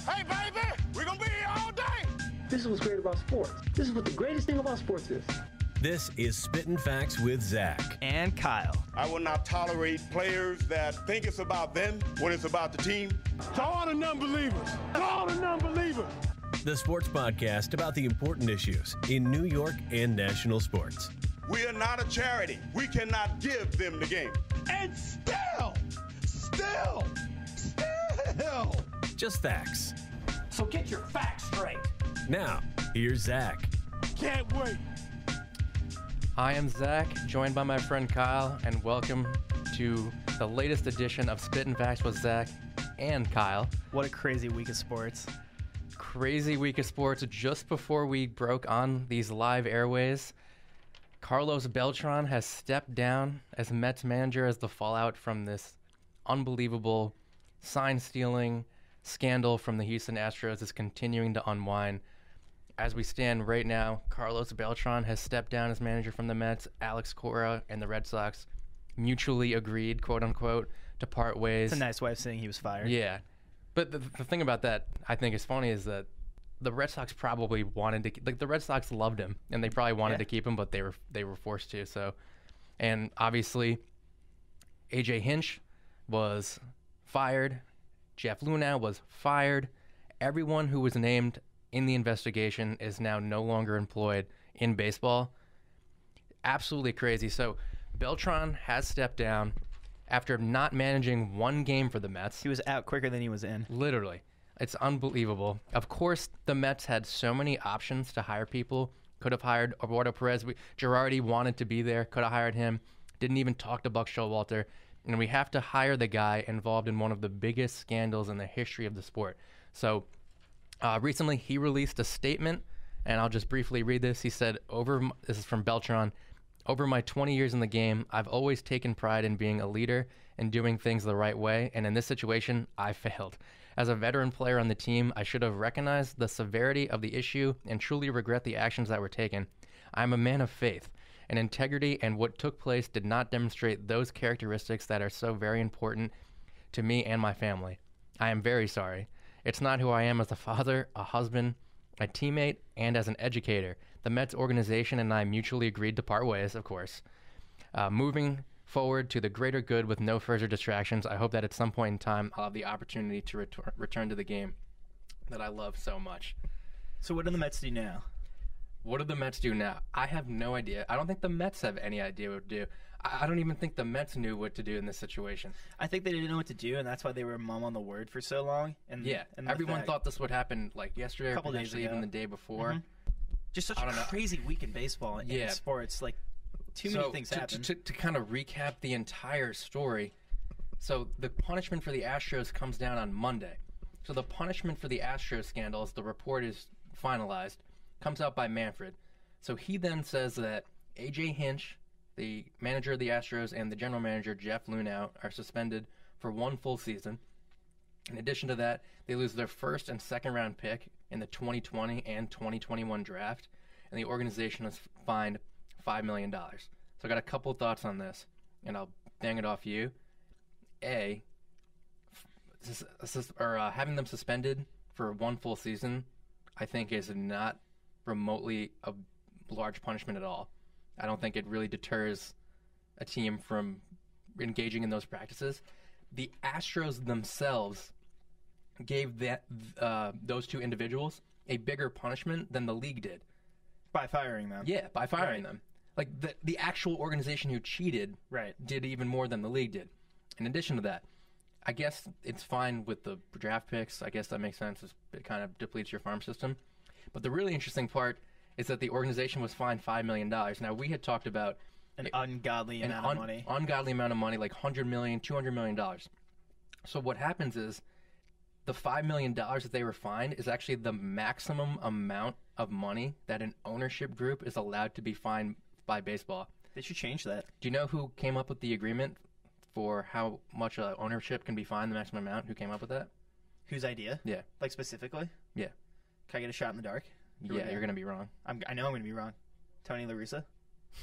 Hey, baby, we're gonna be here all day. This is what's great about sports. This is what the greatest thing about sports is. This is Spittin' Facts with Zack and Kyle. I will not tolerate players that think it's about them when it's about the team. To all the non-believers, the sports podcast about the important issues in New York and national sports. We are not a charity. We cannot give them the game. And still. Just facts. So get your facts straight. Now, here's Zack. Can't wait. I am Zack, joined by my friend Kyle, and welcome to the latest edition of Spittin' Facts with Zack and Kyle. What a crazy week of sports. Crazy week of sports. Just before we broke on these live airways, Carlos Beltran has stepped down as Mets manager as the fallout from this unbelievable sign-stealing scandal from the Houston Astros is continuing to unwind. As we stand right now, Carlos Beltran has stepped down as manager from the Mets. Alex Cora and the Red Sox mutually agreed, quote-unquote, to part ways. It's a nice way of saying he was fired. Yeah. But the thing about that I think is funny is that the Red Sox probably wanted to, like, the Red Sox loved him, and they probably wanted to keep him, but they were forced to. So, and obviously, A.J. Hinch was fired. Jeff Luhnow was fired. Everyone who was named in the investigation is now no longer employed in baseball. Absolutely crazy. So Beltran has stepped down after not managing one game for the Mets. He was out quicker than he was in. Literally. It's unbelievable. Of course, the Mets had so many options to hire people. Could have hired Eduardo Perez. Girardi wanted to be there. Could have hired him. Didn't even talk to Buck Showalter. And we have to hire the guy involved in one of the biggest scandals in the history of the sport. So recently he released a statement, and I'll just briefly read this. He said, this is from Beltran, "Over my 20 years in the game, I've always taken pride in being a leader and doing things the right way, and in this situation, I failed. As a veteran player on the team, I should have recognized the severity of the issue and truly regret the actions that were taken. I'm a man of faith, and integrity, and what took place did not demonstrate those characteristics that are so very important to me and my family. I am very sorry. It's not who I am as a father, a husband, a teammate, and as an educator. The Mets organization and I mutually agreed to part ways, of course. Moving forward to the greater good with no further distractions, I hope that at some point in time I'll have the opportunity to return to the game that I love so much." So what do the Mets do now? What do the Mets do now? I have no idea. I don't think the Mets have any idea what to do. I don't even think the Mets knew what to do in this situation. I think they didn't know what to do, and that's why they were mum on the word for so long. And everyone thought this would happen like yesterday, or potentially even the day before. Mm-hmm. Just such a crazy week in baseball and in sports. Like, too many things happen. To kind of recap the entire story, so the punishment for the Astros comes down on Monday. So the punishment for the Astros scandals, the report is finalized, comes out by Manfred. So he then says that A.J. Hinch, the manager of the Astros, and the general manager, Jeff Luhnow, are suspended for one full season. In addition to that, they lose their first and second round pick in the 2020 and 2021 draft, and the organization is fined $5 million. So I got a couple thoughts on this, and I'll bang it off you. A, having them suspended for one full season, I think is not remotely a large punishment at all. I don't think it really deters a team from engaging in those practices. The Astros themselves gave those two individuals a bigger punishment than the league did. By firing them. Yeah, by firing them. Like, the actual organization who cheated did even more than the league did. In addition to that, I guess it's fine with the draft picks. I guess that makes sense. It kind of depletes your farm system. But the really interesting part is that the organization was fined $5 million. Now, we had talked about an ungodly amount of money. Ungodly amount of money, like $100 million, $200 million. So what happens is the $5 million that they were fined is actually the maximum amount of money that an ownership group is allowed to be fined by baseball. They should change that. Do you know who came up with the agreement for how much ownership can be fined, the maximum amount? Who came up with that? Whose idea? Yeah. Like, specifically? Yeah. Can I get a shot in the dark? Yeah, you're going to be wrong. I know I'm going to be wrong. Tony La Russa?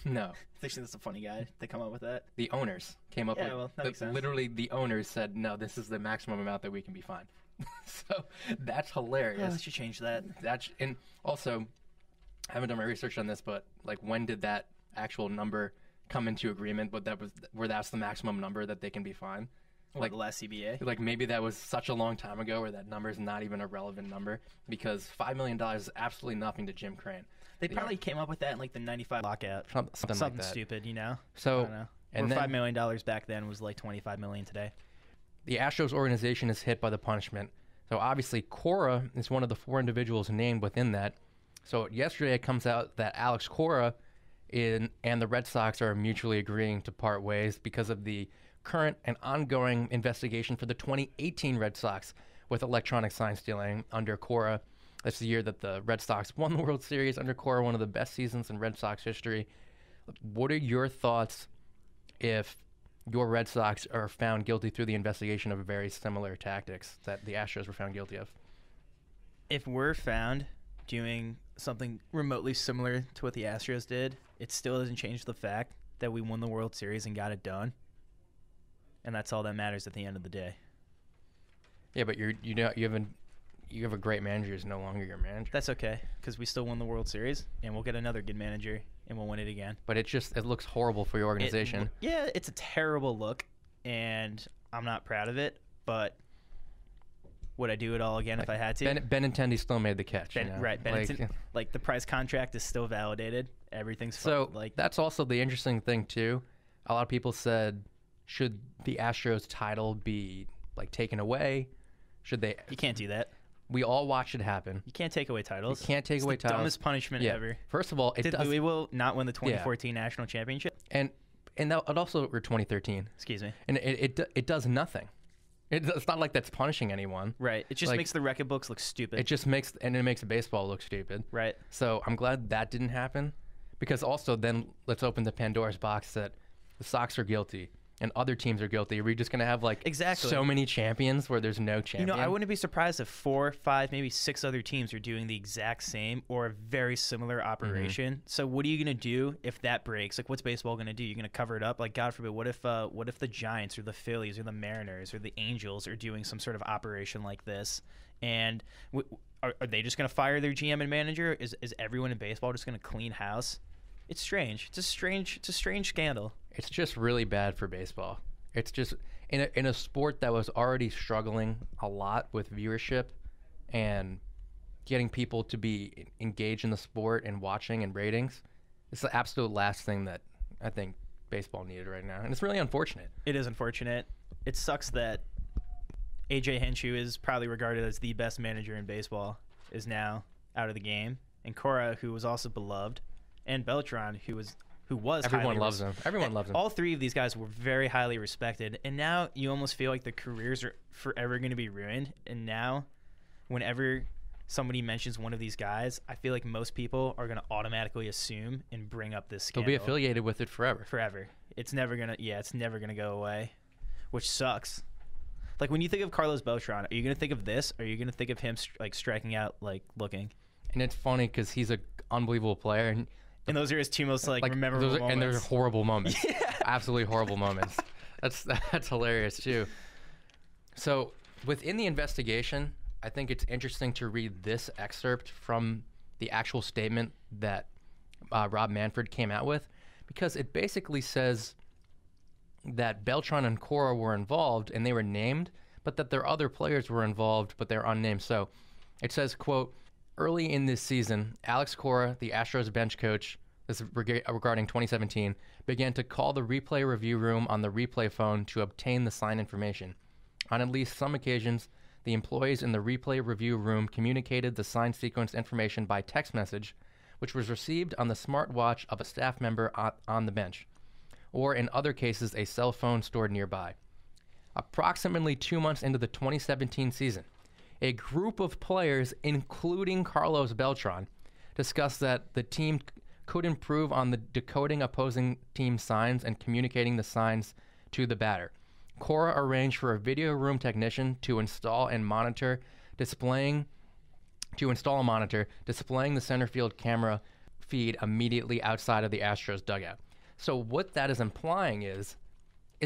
No. I think that's a funny guy to come up with that. The owners came up with well, that makes sense. Literally, the owners said, no, this is the maximum amount that we can be fined. So that's hilarious. Let's just change that. And also, I haven't done my research on this, but like, when did that actual number come into agreement? But that's the maximum number that they can be fined. Like the last CBA? Like, maybe that was such a long time ago where that number is not even a relevant number, because $5 million is absolutely nothing to Jim Crane. They probably came up with that in like the 95 lockout. Something like that. Stupid, you know? So, I don't know. and $5 then million back then was like $25 million today. the Astros organization is hit by the punishment. So obviously Cora is one of the 4 individuals named within that. So yesterday it comes out that Alex Cora and the Red Sox are mutually agreeing to part ways because of the current and ongoing investigation for the 2018 Red Sox with electronic sign stealing under Cora. That's the year that the Red Sox won the World Series under Cora, one of the best seasons in Red Sox history. What are your thoughts if your Red Sox are found guilty through the investigation of very similar tactics that the Astros were found guilty of? If we're found doing something remotely similar to what the Astros did, it still doesn't change the fact that we won the World Series and got it done. And that's all that matters at the end of the day. Yeah, but you have a great manager who's no longer your manager. That's okay, because we still won the World Series, and we'll get another good manager, and we'll win it again. But it looks horrible for your organization. Yeah, it's a terrible look, and I'm not proud of it, but would I do it all again if I had to? Benintendi still made the catch. Right, like the price contract is still validated. Everything's so fine. Like, that's also the interesting thing too. A lot of people said, should the Astros title be like taken away? Should they? You can't do that. We all watched it happen. You can't take away titles. You can't take away titles. Dumbest punishment ever. First of all, did Louisville not win the 2014 national championship? And it also or 2013. Excuse me. And it does nothing. It's not like that's punishing anyone. Right. It just makes the record books look stupid. It makes baseball look stupid. Right. So I'm glad that didn't happen, because also then let's open the Pandora's box that the Sox are guilty and other teams are guilty. Are we just going to have like so many champions where there's no champion? You know, I wouldn't be surprised if 4, 5, maybe 6 other teams are doing the exact same or a very similar operation. So what are you going to do if that breaks? Like, what's baseball going to do? You're going to cover it up? Like, God forbid, what if the Giants or the Phillies or the Mariners or the Angels are doing some sort of operation like this? And are they just going to fire their GM and manager? Is everyone in baseball just going to clean house? It's strange. It's a strange scandal. It's just really bad for baseball. It's just in a sport that was already struggling a lot with viewership and getting people to be engaged in the sport and watching and ratings. It's the absolute last thing that I think baseball needed right now, and it's really unfortunate. It is unfortunate. It sucks that A.J. Hinch, who is probably regarded as the best manager in baseball, is now out of the game, and Cora, who was also beloved, and Beltran, who was everyone loves him. Everyone loves him. All 3 of these guys were very highly respected, and now you almost feel like their careers are forever going to be ruined. And now, whenever somebody mentions one of these guys, I feel like most people are going to automatically assume and bring up this scandal. They'll be affiliated with it forever. Forever. It's never gonna go away, which sucks. Like, when you think of Carlos Beltran, are you going to think of this, or are you going to think of him like striking out, like looking? And it's funny because he's an unbelievable player, and those are his 2 most memorable moments. And they're horrible moments. Yeah. Absolutely horrible moments. That's hilarious too. So within the investigation, I think it's interesting to read this excerpt from the actual statement that Rob Manfred came out with, because it basically says that Beltran and Cora were involved and they were named, but that their other players were involved, but they're unnamed. So it says, quote, early in this season, Alex Cora, the Astros bench coach, this is regarding 2017, began to call the replay review room on the replay phone to obtain the sign information. On at least some occasions, the employees in the replay review room communicated the sign sequence information by text message, which was received on the smartwatch of a staff member on the bench, or in other cases, a cell phone stored nearby. Approximately 2 months into the 2017 season, a group of players, including Carlos Beltran, discussed that the team could improve on the decoding opposing team signs and communicating the signs to the batter. Cora arranged for a video room technician to install a monitor displaying the center field camera feed immediately outside of the Astros dugout. So what that is implying is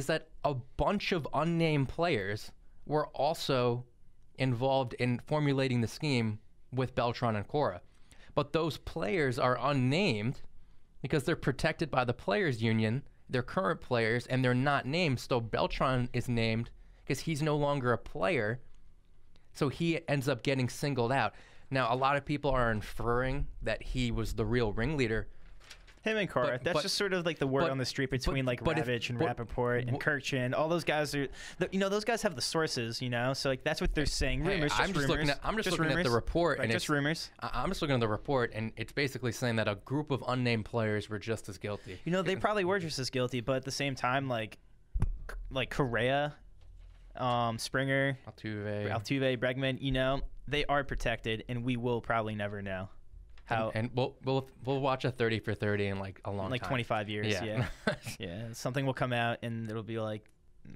that a bunch of unnamed players were also involved in formulating the scheme with Beltran and Cora. But those players are unnamed because they're protected by the players union. They're current players, and they're not named. So Beltran is named because he's no longer a player. So he ends up getting singled out. Now, a lot of people are inferring that he was the real ringleader. Him and Cora. That's just sort of like the word on the street between Ravitch and Rappaport and Kirkchin. All those guys are, those guys have the sources, So like that's what they're saying. Rumors. I'm just looking at the report, and just rumors. I'm just looking at the report, and it's basically saying that a group of unnamed players were just as guilty. They probably were just as guilty, but at the same time, like Correa, Springer, Altuve, Bregman, they are protected, and we will probably never know. And we'll watch a 30 for 30 in like a long time. 25 years, yeah. Something will come out, and it'll be like,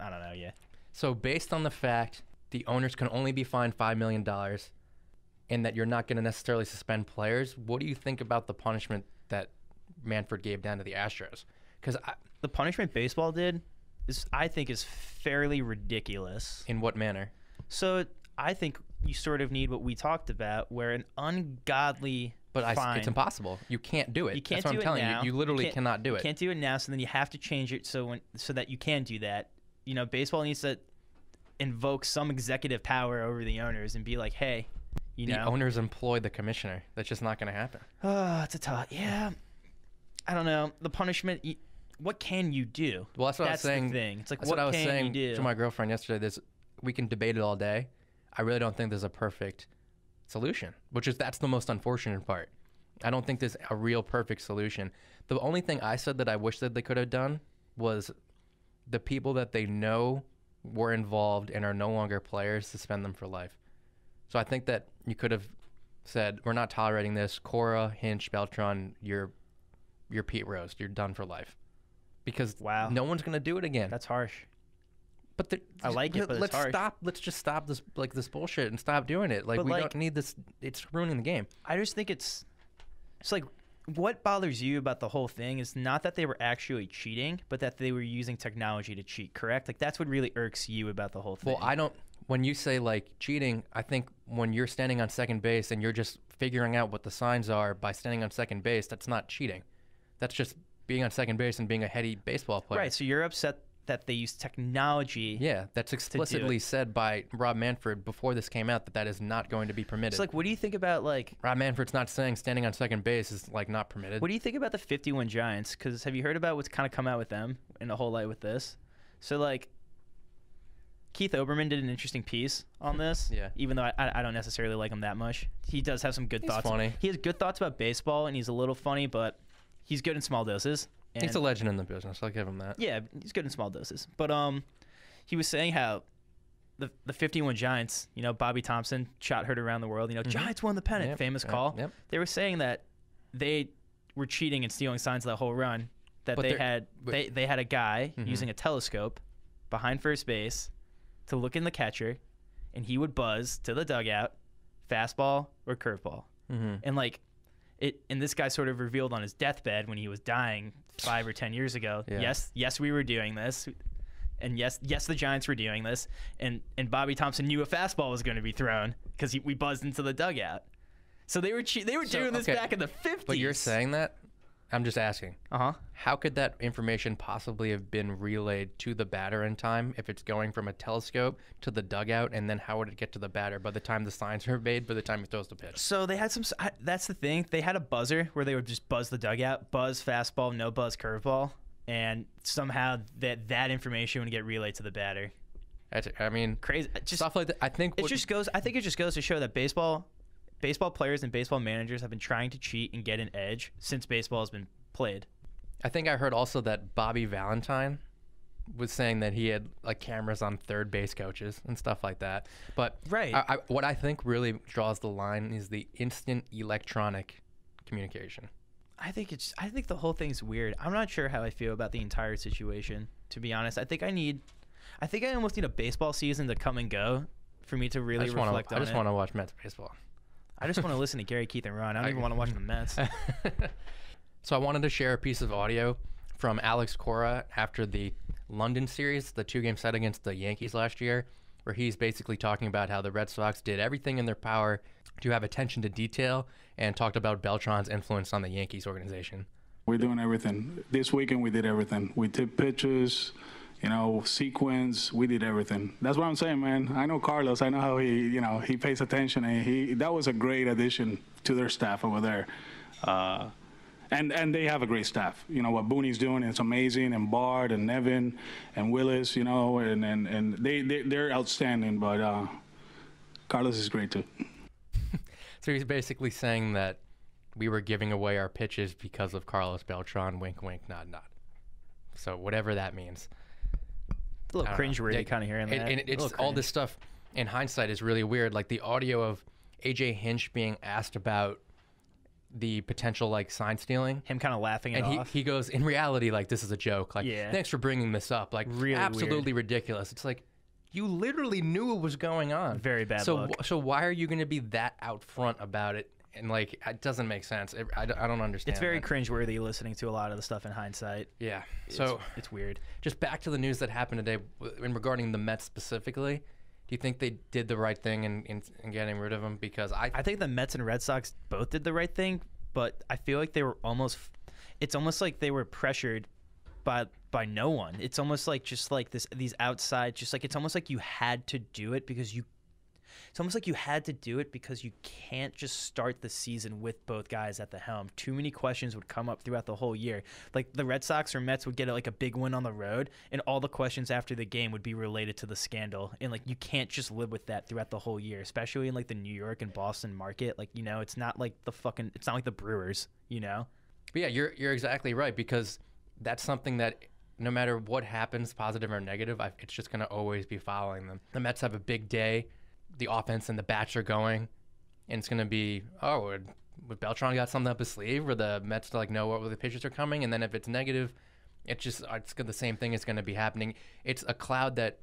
I don't know, yeah. So based on the fact the owners can only be fined $5 million and that you're not going to necessarily suspend players, what do you think about the punishment that Manfred gave down to the Astros? Because the punishment baseball did I think is fairly ridiculous. In what manner? So I think you sort of need what we talked about, where an ungodly fine. It's impossible. You can't do it. You can't That's what I'm telling you. You literally cannot do it. You can't do it now, so then you have to change it so that you can do that. Baseball needs to invoke some executive power over the owners and be like, hey, the owners employ the commissioner. That's just not going to happen. It's a tough. Yeah. I don't know. The punishment, what can you do? Well, that's what I was saying. The thing. It's like, that's what I was can saying you do? to my girlfriend yesterday. We can debate it all day. I really don't think there's a perfect solution, that's the most unfortunate part. I don't think there's a real perfect solution. The only thing I said that I wish that they could have done was the people that they know were involved and are no longer players, suspend them for life. So I think that you could have said, we're not tolerating this. Cora, Hinch, Beltran, you're Pete Rose. You're done for life. Because no one's going to do it again. That's harsh. But I like it, but let's it's harsh. stop. Let's just stop this bullshit and stop doing it. We don't need this. It's ruining the game. I just think it's like, what bothers you about the whole thing is not that they were actually cheating, but that they were using technology to cheat, correct? Like, that's what really irks you about the whole thing. Well, when you say like cheating, I think when you're standing on second base and you're just figuring out what the signs are by standing on second base, that's not cheating. That's just being on second base and being a heady baseball player. Right, so you're upset that they use technology. Yeah, that's explicitly said by Rob Manfred before this came out that is not going to be permitted. It's like, what do you think about Rob Manfred's not saying standing on second base is not permitted. What do you think about the 51 Giants? Because have you heard about what's kind of come out with them in the whole light with this? So Keith Olbermann did an interesting piece on this. Yeah. Even though I don't necessarily like him that much, he does have some good thoughts. Funny. He has good thoughts about baseball, and he's a little funny, but he's good in small doses. And he's a legend in the business. I'll give him that. Yeah, he's good in small doses. But he was saying how the 51 Giants, Bobby Thompson, shot heard around the world. Giants won the pennant, famous call. Yep. They were saying that they were cheating and stealing signs of that whole run. That they had a guy using a telescope behind first base to look in the catcher, and he would buzz to the dugout, fastball or curveball, and this guy sort of revealed on his deathbed when he was dying 5 or 10 years ago. Yeah. Yes, we were doing this, and yes, the Giants were doing this, and Bobby Thompson knew a fastball was going to be thrown because we buzzed into the dugout. So they were doing this back in the 50s. But you're saying that? I'm just asking. How could that information possibly have been relayed to the batter in time if it's going from a telescope to the dugout, and then how would it get to the batter by the time the signs are made, by the time he throws the pitch? So they had that's the thing. They had a buzzer where they would just buzz the dugout, buzz fastball, no buzz curveball, and somehow that information would get relayed to the batter. Crazy. Stuff like that. I think it just goes to show that baseball players and baseball managers have been trying to cheat and get an edge since baseball has been played. I think I heard also that Bobby Valentine was saying that he had cameras on third base coaches and stuff like that. But what I think really draws the line is the instant electronic communication. I think the whole thing's weird. I'm not sure how I feel about the entire situation, to be honest. I think I almost need a baseball season to come and go for me to really reflect on it. I just want to watch Mets baseball. I just want to listen to Gary, Keith, and Ron. I don't even want to watch the Mets. So I wanted to share a piece of audio from Alex Cora after the London series, the 2-game set against the Yankees last year, where he's basically talking about how the Red Sox did everything in their power to have attention to detail and talked about Beltran's influence on the Yankees organization. We're doing everything. This weekend we did everything. We took pictures, sequence. We did everything. That's what I'm saying, man. I know Carlos. I know how he pays attention, and that was a great addition to their staff over there. And they have a great staff. What Booney's doing, it's amazing, and Bart and Nevin and Willis, and they're outstanding. But Carlos is great too. So he's basically saying that we were giving away our pitches because of Carlos Beltran. Wink, wink, nod, nod. So whatever that means. It's a little cringeworthy kind of hearing that. And it's all this stuff in hindsight is really weird. Like the audio of AJ Hinch being asked about the potential sign stealing, him kind of laughing it off. He goes, in reality, this is a joke. Thanks for bringing this up. Really absolutely weird. Ridiculous. It's you literally knew it was going on. Very bad luck. So why are you going to be that out front about it? And it doesn't make sense. I don't understand. It's very cringeworthy listening to a lot of the stuff in hindsight. Yeah. So it's weird. Just back to the news that happened today, regarding the Mets specifically. Do you think they did the right thing in getting rid of him? Because I think the Mets and Red Sox both did the right thing, but I feel like they were it's almost like they were pressured by no one. It's almost like these outside, it's almost like you had to do it because you can't just start the season with both guys at the helm. Too many questions would come up throughout the whole year. The Red Sox or Mets would get a big win on the road, and all the questions after the game would be related to the scandal. And you can't just live with that throughout the whole year, especially in the New York and Boston market. It's not like it's not like the Brewers, But yeah, you're exactly right, because that's something that no matter what happens, positive or negative, it's just going to always be following them. The Mets have a big day. The offense and the bats are going, and it's going to be, would Beltran got something up his sleeve, or the Mets to know what the pitchers are coming, and then if it's negative, it's the same thing is going to be happening. It's a cloud that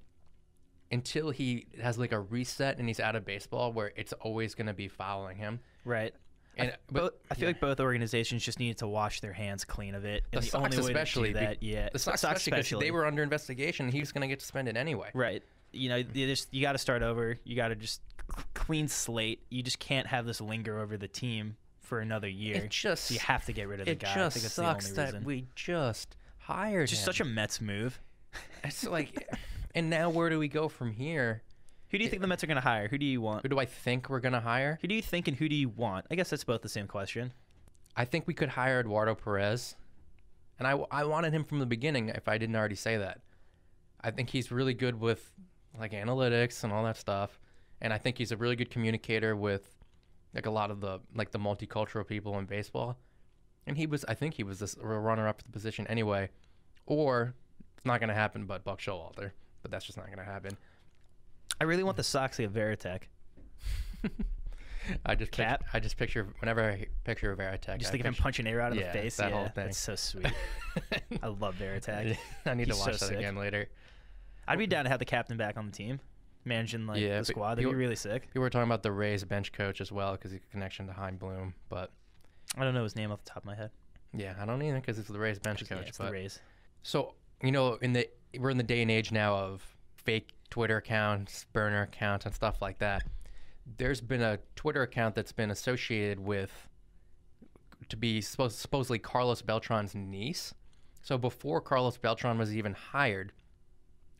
until he has a reset and he's out of baseball, where it's always going to be following him. Right. And I feel like both organizations just needed to wash their hands clean of it. And the Sox only way especially, to do that, the Sox especially, they were under investigation, and he was going to get suspended anyway. Right. You got to start over. You got to just clean slate. You just can't have this linger over the team for another year. So you have to get rid of the guy. It just sucks that we just hired him. It's just such a Mets move. It's and now where do we go from here? Who do you think the Mets are going to hire? Who do you want? Who do I think we're going to hire? Who do you think and who do you want? I guess that's both the same question. I think we could hire Eduardo Perez. And I wanted him from the beginning, if I didn't already say that. I think he's really good with analytics and all that stuff. And I think he's a really good communicator with a lot of the the multicultural people in baseball. And I think he was this runner-up to the position anyway. Or it's not going to happen, but Buck Showalter. But that's just not going to happen. I really want the Sox to get Veritek. I just picture whenever I picture Veritek. Just think of him punching air out of the face. That whole thing. That's so sweet. I love Veritek. I need to watch that again later. I'd be down to have the captain back on the team, managing the squad. That'd be really sick. We were talking about the Rays bench coach as well, because he's a connection to Hein Bloom, but I don't know his name off the top of my head. Yeah, I don't either, because it's the Rays bench coach. Yeah, it's the Rays. So we're in the day and age now of fake Twitter accounts, burner accounts, and stuff like that. There's been a Twitter account that's been associated with supposedly Carlos Beltran's niece. So before Carlos Beltran was even hired,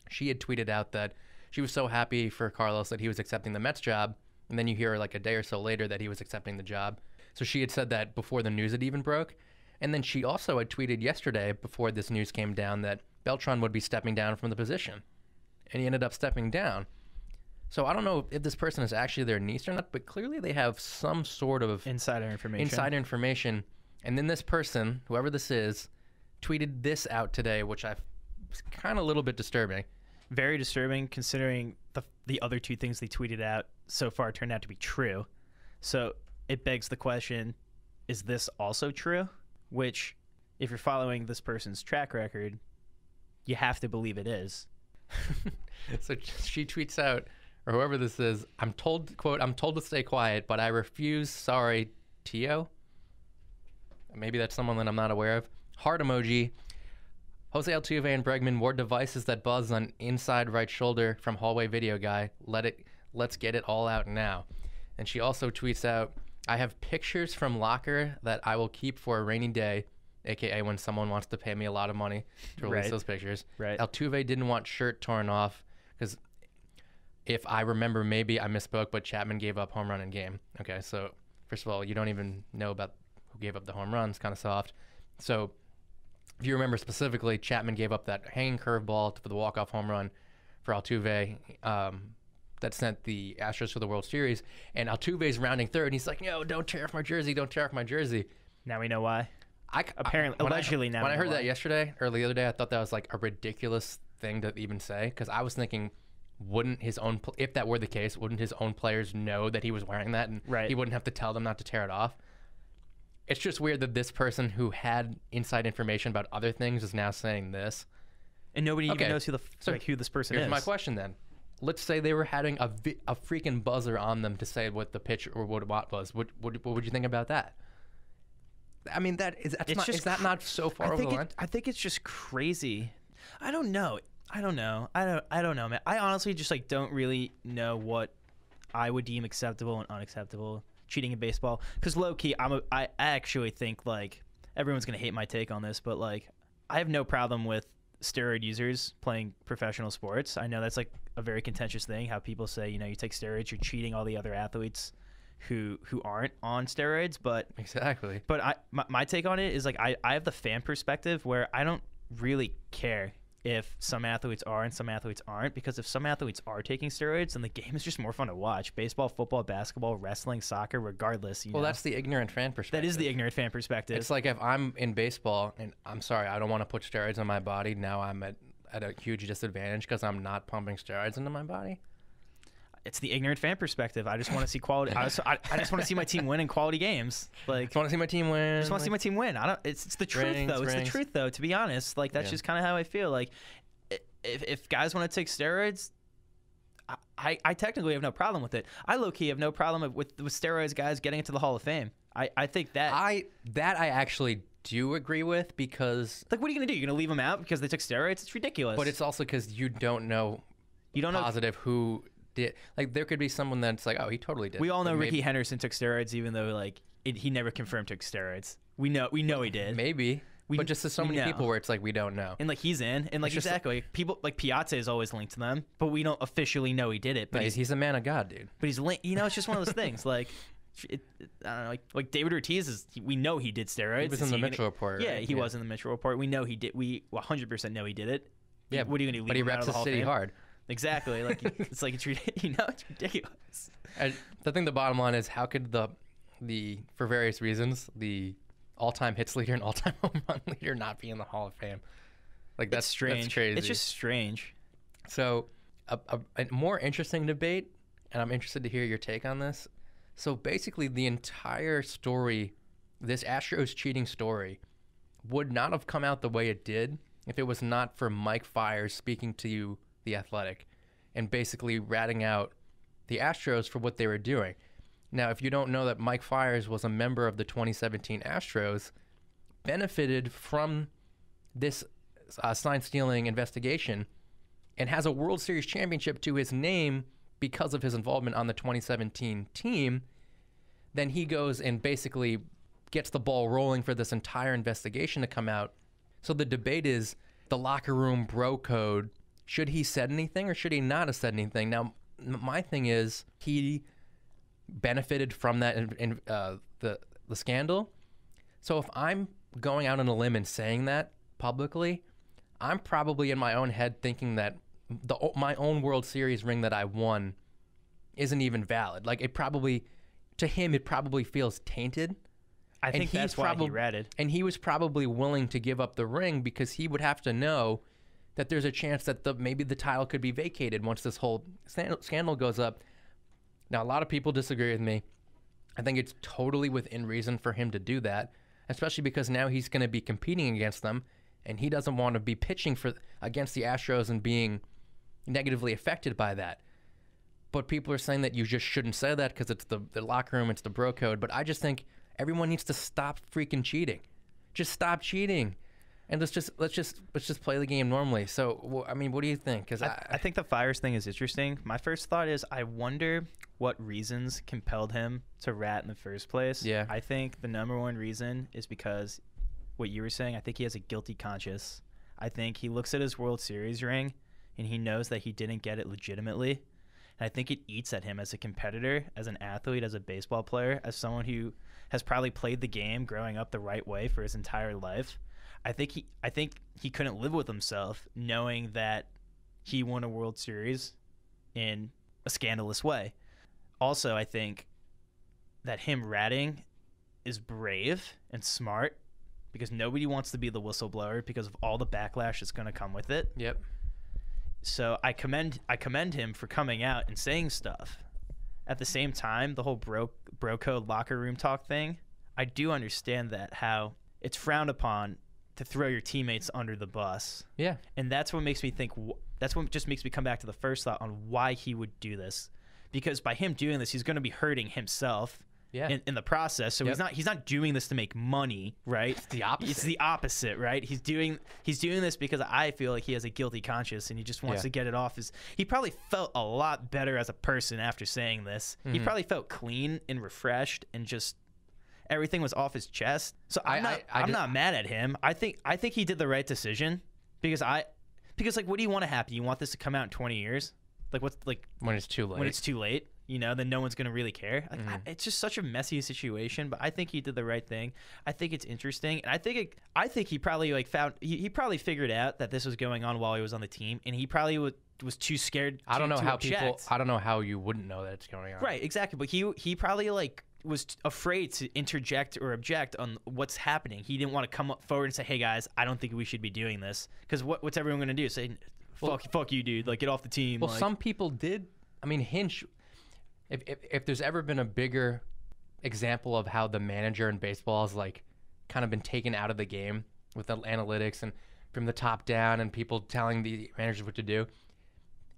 she had tweeted out that she was so happy for Carlos that he was accepting the Mets job, and then you hear a day or so later that he was accepting the job. So she had said that before the news had even broke. And then she also had tweeted yesterday, before this news came down, that Beltran would be stepping down from the position. And he ended up stepping down. So I don't know if this person is actually their niece or not, but clearly they have some sort of insider information. And then this person, whoever this is, tweeted this out today, which I kind of a little bit disturbing. Very disturbing, considering the other two things they tweeted out so far turned out to be true. So it begs the question, is this also true? Which, if you're following this person's track record, you have to believe it is. So she tweets out, or whoever this is, I'm told to stay quiet, but I refuse. Sorry, Tio. Maybe that's someone that I'm not aware of. Heart emoji. Jose Altuve and Bregman wore devices that buzz on inside right shoulder from hallway video guy. Let's get it all out now. And she also tweets out, I have pictures from locker that I will keep for a rainy day, aka when someone wants to pay me a lot of money to release those pictures. Right. Altuve didn't want shirt torn off because if I remember, maybe I misspoke, but Chapman gave up home run in game. Okay, so first of all, you don't even know about who gave up the home runs, kind of soft. So if you remember specifically, Chapman gave up that hanging curveball for the walk-off home run for Altuve that sent the Astros to the World Series. And Altuve's rounding third, and he's like, no, don't tear off my jersey, don't tear off my jersey. Now we know why. Apparently, when allegedly now. When I heard that yesterday or the other day, I thought that was like a ridiculous thing to even say because I was thinking, wouldn't his own, if that were the case, wouldn't his own players know that he was wearing that and he wouldn't have to tell them not to tear it off? It's just weird that this person who had inside information about other things is now saying this. And nobody even knows who this person is. Here's my question then. Let's say they were having a freaking buzzer on them to say what the pitch or what was. What would you think about that? I mean, is that not so far over the line? I think it's just crazy. I don't know. I don't know, man. I honestly just don't really know what I would deem acceptable and unacceptable cheating in baseball. Because low key, I actually think everyone's gonna hate my take on this, but I have no problem with steroid users playing professional sports. I know that's a very contentious thing. How people say, you take steroids, you're cheating all the other athletes who aren't on steroids. But exactly. But my take on it is I have the fan perspective where I don't really care if some athletes are and some athletes aren't, because if some athletes are taking steroids, then the game is just more fun to watch. Baseball, football, basketball, wrestling, soccer, regardless. Well, that's the ignorant fan perspective. That is the ignorant fan perspective. It's like if I'm in baseball and I'm sorry, I don't want to put steroids on my body. Now I'm at a huge disadvantage because I'm not pumping steroids into my body. It's the ignorant fan perspective. I just want to see quality. I just want to see my team win in quality games. I just want to see my team win. I just want to see my team win. It's the truth though. It's the truth though. To be honest, that's just kind of how I feel. If guys want to take steroids, I technically have no problem with it. I low key have no problem with steroids guys getting into the Hall of Fame. I think that I actually do agree with because what are you gonna do? You're gonna leave them out because they took steroids? It's ridiculous. But it's also because you don't know positive who did. There could be someone that's oh, he totally did. We all know Ricky Henderson took steroids, even though he never confirmed took steroids. We know he did. Maybe. But just there's so many people where it's we don't know. And he's in. And exactly. People Piazza is always linked to them, but we don't officially know he did it. But he's a man of God, dude. But he's linked. It's just one of those things. I don't know. David Ortiz we know he did steroids. He was in the Mitchell Report. Yeah, he was in the Mitchell Report. We know he did. We 100% know he did it. Yeah. What are you going to do? But he reps the city hard. Exactly. It's it's ridiculous. I think the bottom line is how could the for various reasons the all-time hits leader and all-time home run leader not be in the Hall of Fame? That's strange. That's crazy. It's just strange. So a more interesting debate, and I'm interested to hear your take on this. So basically the entire story, this Astros cheating story, would not have come out the way it did if it was not for Mike Fiers speaking to The Athletic and basically ratting out the Astros for what they were doing. Now, if you don't know that Mike Fiers was a member of the 2017 Astros, benefited from this sign stealing investigation, and has a World Series championship to his name because of his involvement on the 2017 team, then he goes and basically gets the ball rolling for this entire investigation to come out. So the debate is the locker room bro code. Should he said anything or should he not have said anything? Now, my thing is he benefited from that in the scandal. So if I'm going out on a limb and saying that publicly, I'm probably in my own head thinking that my own World Series ring that I won isn't even valid. To him, it probably feels tainted. I think that's why he ratted. And he was probably willing to give up the ring because he would have to know that there's a chance that maybe the title could be vacated once this whole scandal goes up. Now, a lot of people disagree with me. I think it's totally within reason for him to do that, especially because now he's going to be competing against them, and he doesn't want to be pitching against the Astros and being negatively affected by that. But people are saying that you just shouldn't say that because it's the locker room, it's the bro code. But I just think everyone needs to stop freaking cheating. Just stop cheating. and let's just play the game normally. So, I mean, what do you think? Because I think the fires thing is interesting. My first thought is I wonder what reasons compelled him to rat in the first place. Yeah. I think the number one reason is because what you were saying. I think he has a guilty conscience. I think he looks at his World Series ring and he knows that he didn't get it legitimately. And I think it eats at him as a competitor, as an athlete, as a baseball player, as someone who has probably played the game growing up the right way for his entire life. I think he couldn't live with himself knowing that he won a World Series in a scandalous way. Also, I think that him ratting is brave and smart because nobody wants to be the whistleblower because of all the backlash that's going to come with it. Yep. So I commend him for coming out and saying stuff. At the same time, the whole bro code locker room talk thing, I do understand that how it's frowned upon to throw your teammates under the bus. Yeah. And that's what makes me think. That's what just makes me come back to the first thought on why he would do this, because by him doing this, he's going to be hurting himself. Yeah. In the process. So he's not doing this to make money, right? It's the opposite. It's the opposite, right? He's doing this because I feel like he has a guilty conscience and he just wants to get it off he probably felt a lot better as a person after saying this. He probably felt clean and refreshed and just everything was off his chest. So I'm not mad at him. I think he did the right decision because like what do you want to happen? You want this to come out in 20 years? Like what's like when it's too late. When it's too late. Then no one's going to really care. Like, it's just such a messy situation, but I think he did the right thing. I think it's interesting. And I think he probably he probably figured out that this was going on while he was on the team, and he probably was too scared I don't know how object. I don't know how you wouldn't know that it's going on. Right, exactly. But he probably was afraid to interject or object on what's happening. He didn't want to come up forward and say, "Hey guys, I don't think we should be doing this." Because what's everyone going to do? Say, "Fuck you, dude! Like get off the team." Well, some people did. I mean, Hinch. If there's ever been a bigger example of how the manager in baseball has like kind of been taken out of the game with the analytics and from the top down and people telling the managers what to do,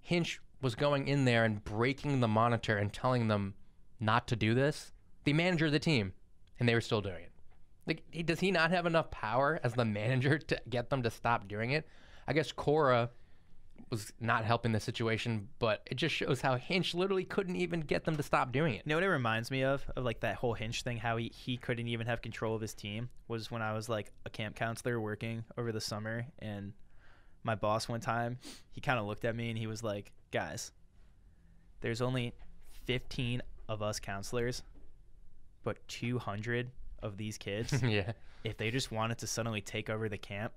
Hinch was going in there and breaking the monitor and telling them not to do this, the manager of the team, and they were still doing it. Like, does he not have enough power as the manager to get them to stop doing it? I guess Cora was not helping the situation, but it just shows how Hinch literally couldn't even get them to stop doing it. You know what it reminds me of like that whole Hinch thing, how he couldn't even have control of his team, was when I was like a camp counselor working over the summer, and my boss one time, he kind of looked at me and he was like, "Guys, there's only 15 of us counselors, but 200 of these kids. Yeah. If they just wanted to suddenly take over the camp,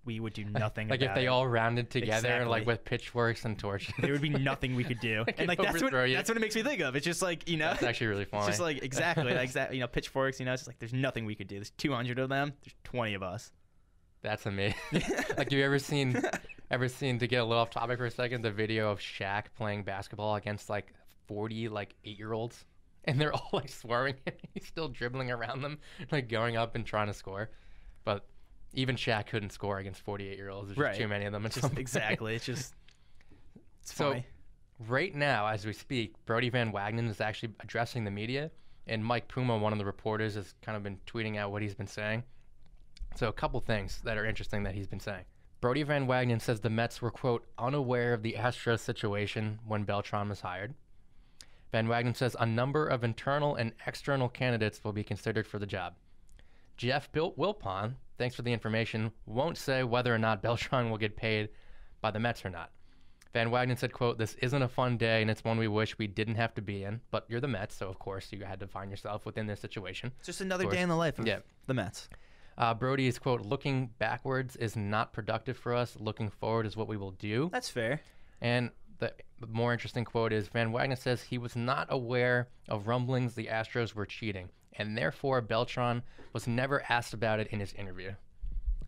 we would do nothing like about if they it. all rounded together Exactly. like with pitchforks and torches. There would be nothing we could do. And like that's what it makes me think of. It's just like, That's actually really funny. It's just like exactly pitchforks, it's just like there's nothing we could do. There's 200 of them, there's 20 of us. That's amazing. Like, you ever seen to get a little off topic for a second, the video of Shaq playing basketball against like 40 like 8-year-olds, and they're all like swarming him. He's still dribbling around them, like going up and trying to score. But even Shaq couldn't score against 48-year-olds. There's just too many of them. Exactly. It's so funny. Right now, as we speak, Brody Van Wagenen is actually addressing the media, and Mike Puma, one of the reporters, has kind of been tweeting out what he's been saying. So a couple things that are interesting that he's been saying. Brody Van Wagenen says the Mets were, quote, unaware of the Astros situation when Beltran was hired. Van Wagenen says a number of internal and external candidates will be considered for the job. Jeff Wilpon, thanks for the information, won't say whether or not Beltran will get paid by the Mets or not. Van Wagenen said, quote, this isn't a fun day and it's one we wish we didn't have to be in, but you're the Mets, so of course you had to find yourself within this situation. It's just another day in the life of the Mets. Brody is, quote, looking backwards is not productive for us. Looking forward is what we will do. That's fair. And the more interesting quote is Van Wagenen says he was not aware of rumblings the Astros were cheating, and therefore Beltran was never asked about it in his interview.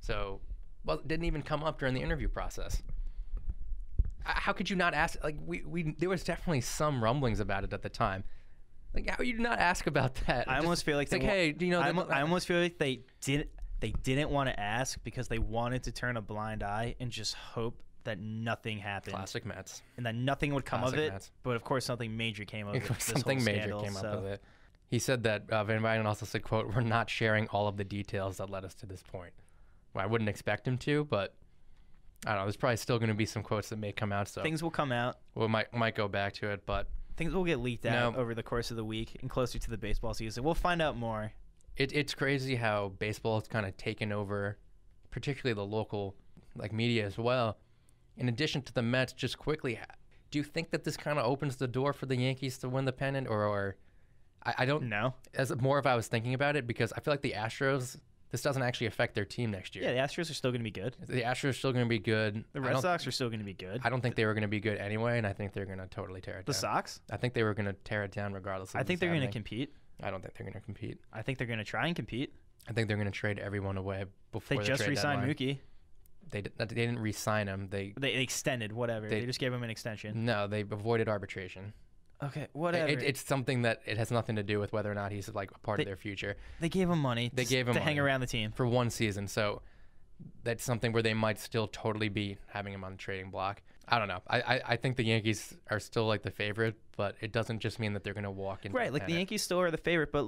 So, well, it didn't even come up during the interview process. How could you not ask? Like, we there was definitely some rumblings about it at the time. Like, how you not ask about that? I almost feel like hey, do you know? I almost feel like they didn't want to ask because they wanted to turn a blind eye and just hope that nothing happened. Classic Mets. And that nothing would come of it. Mets. But of course, something major came of it. Something major came up of it. He said that Van Wagenen also said, quote, we're not sharing all of the details that led us to this point. Well, I wouldn't expect him to, but I don't know. There's probably still going to be some quotes that may come out. So Things will come out. we might go back to it, but Things will get leaked out over the course of the week and closer to the baseball season. We'll find out more. it's crazy how baseball has kind of taken over, particularly the local media as well. In addition to the Mets, just quickly, do you think that this kind of opens the door for the Yankees to win the pennant, or I don't know? As more if I was thinking about it, because I feel like the Astros, this doesn't actually affect their team next year. Yeah, the Astros are still going to be good. The Astros are still going to be good. The Red Sox are still going to be good. I don't think they were going to be good anyway, and I think they're going to totally tear it down. The Sox? I think they were going to tear it down regardless. I think they're going to compete. I don't think they're going to compete. I think they're going to try and compete. I think they're going to trade everyone away before they just re-signed Mookie. They didn't re-sign him. They extended whatever. They just gave him an extension. No, they avoided arbitration. Okay, whatever. It's something that it has nothing to do with whether or not he's a part of their future. They gave him money. They gave him to money hang around the team for one season. So that's something where they might still totally be having him on the trading block. I don't know. I think the Yankees are still the favorite, but it doesn't just mean that they're going to walk into right. The Yankees still are the favorite, but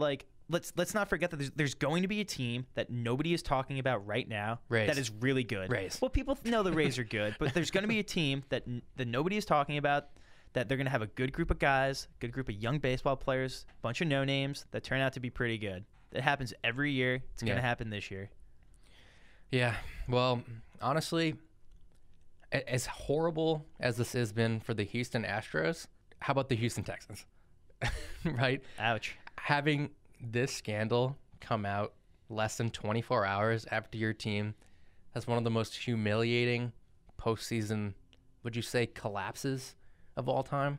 let's not forget that there's going to be a team that nobody is talking about right now that is really good. Rays. Well, people know the Rays are good, but there's going to be a team that nobody is talking about. That they're going to have a good group of guys, good group of young baseball players, bunch of no-names that turn out to be pretty good. That happens every year. It's going to happen this year. Yeah. Well, honestly, as horrible as this has been for the Houston Astros, how about the Houston Texans? Right? Ouch. Having this scandal come out less than 24 hours after your team has one of the most humiliating postseason, would you say, collapses of all time,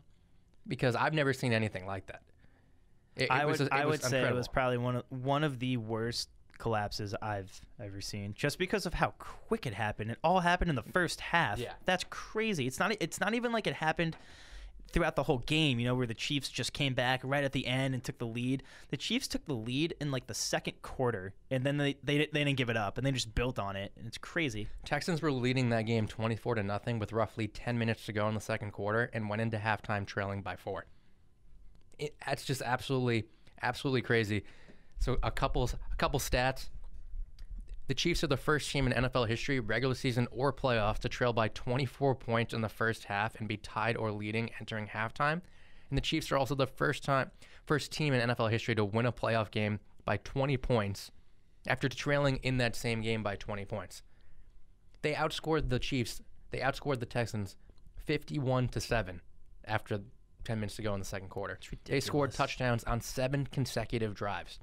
because I've never seen anything like that. I would say it was probably one of the worst collapses I've ever seen, just because of how quick it happened. It all happened in the first half. Yeah, that's crazy. It's not even like it happened throughout the whole game, where the Chiefs just came back right at the end and took the lead. The Chiefs took the lead in the second quarter, and then they didn't give it up, and they just built on it, and it's crazy. Texans were leading that game 24-0 with roughly 10 minutes to go in the second quarter, and went into halftime trailing by 4. That's just absolutely crazy. So a couple stats. The Chiefs are the first team in NFL history, regular season or playoffs, to trail by 24 points in the first half and be tied or leading entering halftime. And the Chiefs are also the first team in NFL history to win a playoff game by 20 points after trailing in that same game by 20 points. They outscored the Chiefs. They outscored the Texans 51-7 after 10 minutes to go in the second quarter. They scored touchdowns on 7 consecutive drives.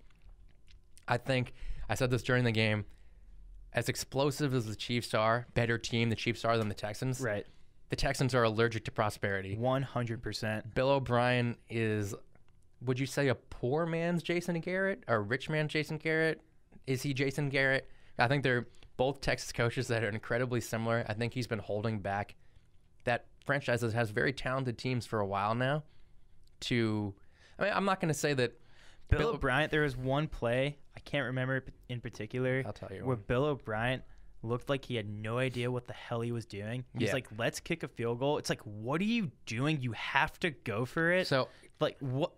I think I said this during the game. As explosive as the Chiefs are, better team the Chiefs are than the Texans. Right. The Texans are allergic to prosperity. 100%. Bill O'Brien is, would you say, a poor man's Jason Garrett or a rich man's Jason Garrett? Is he Jason Garrett? I think they're both Texas coaches that are incredibly similar. I think he's been holding back that franchise that has very talented teams for a while now. I'm not going to say that Bill O'Brien, there was one play, I can't remember it in particular, I'll tell you where Bill O'Brien looked like he had no idea what the hell he was doing. He's like, let's kick a field goal. It's like, what are you doing? You have to go for it. So, what?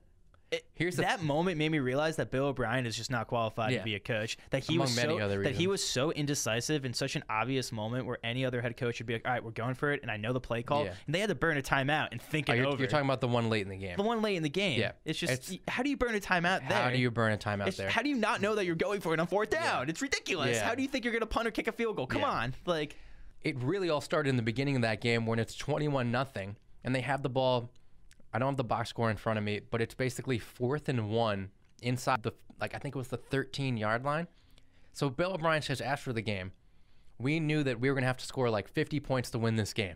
That moment made me realize that Bill O'Brien is just not qualified to be a coach. That he was so indecisive in such an obvious moment where any other head coach would be like, all right, we're going for it, and I know the play call. Yeah. And they had to burn a timeout and think it over. You're talking about the one late in the game. The one late in the game. Yeah. It's just, how do you burn a timeout there? How do you burn a timeout there? How do you not know that you're going for it on fourth down? It's ridiculous. Yeah. How do you think you're going to punt or kick a field goal? Come on. It really all started in the beginning of that game when it's 21-0, and they have the ball. I don't have the box score in front of me, but it's basically 4th and 1 inside I think it was the 13-yard line. So Bill O'Brien says after the game, we knew that we were going to have to score 50 points to win this game.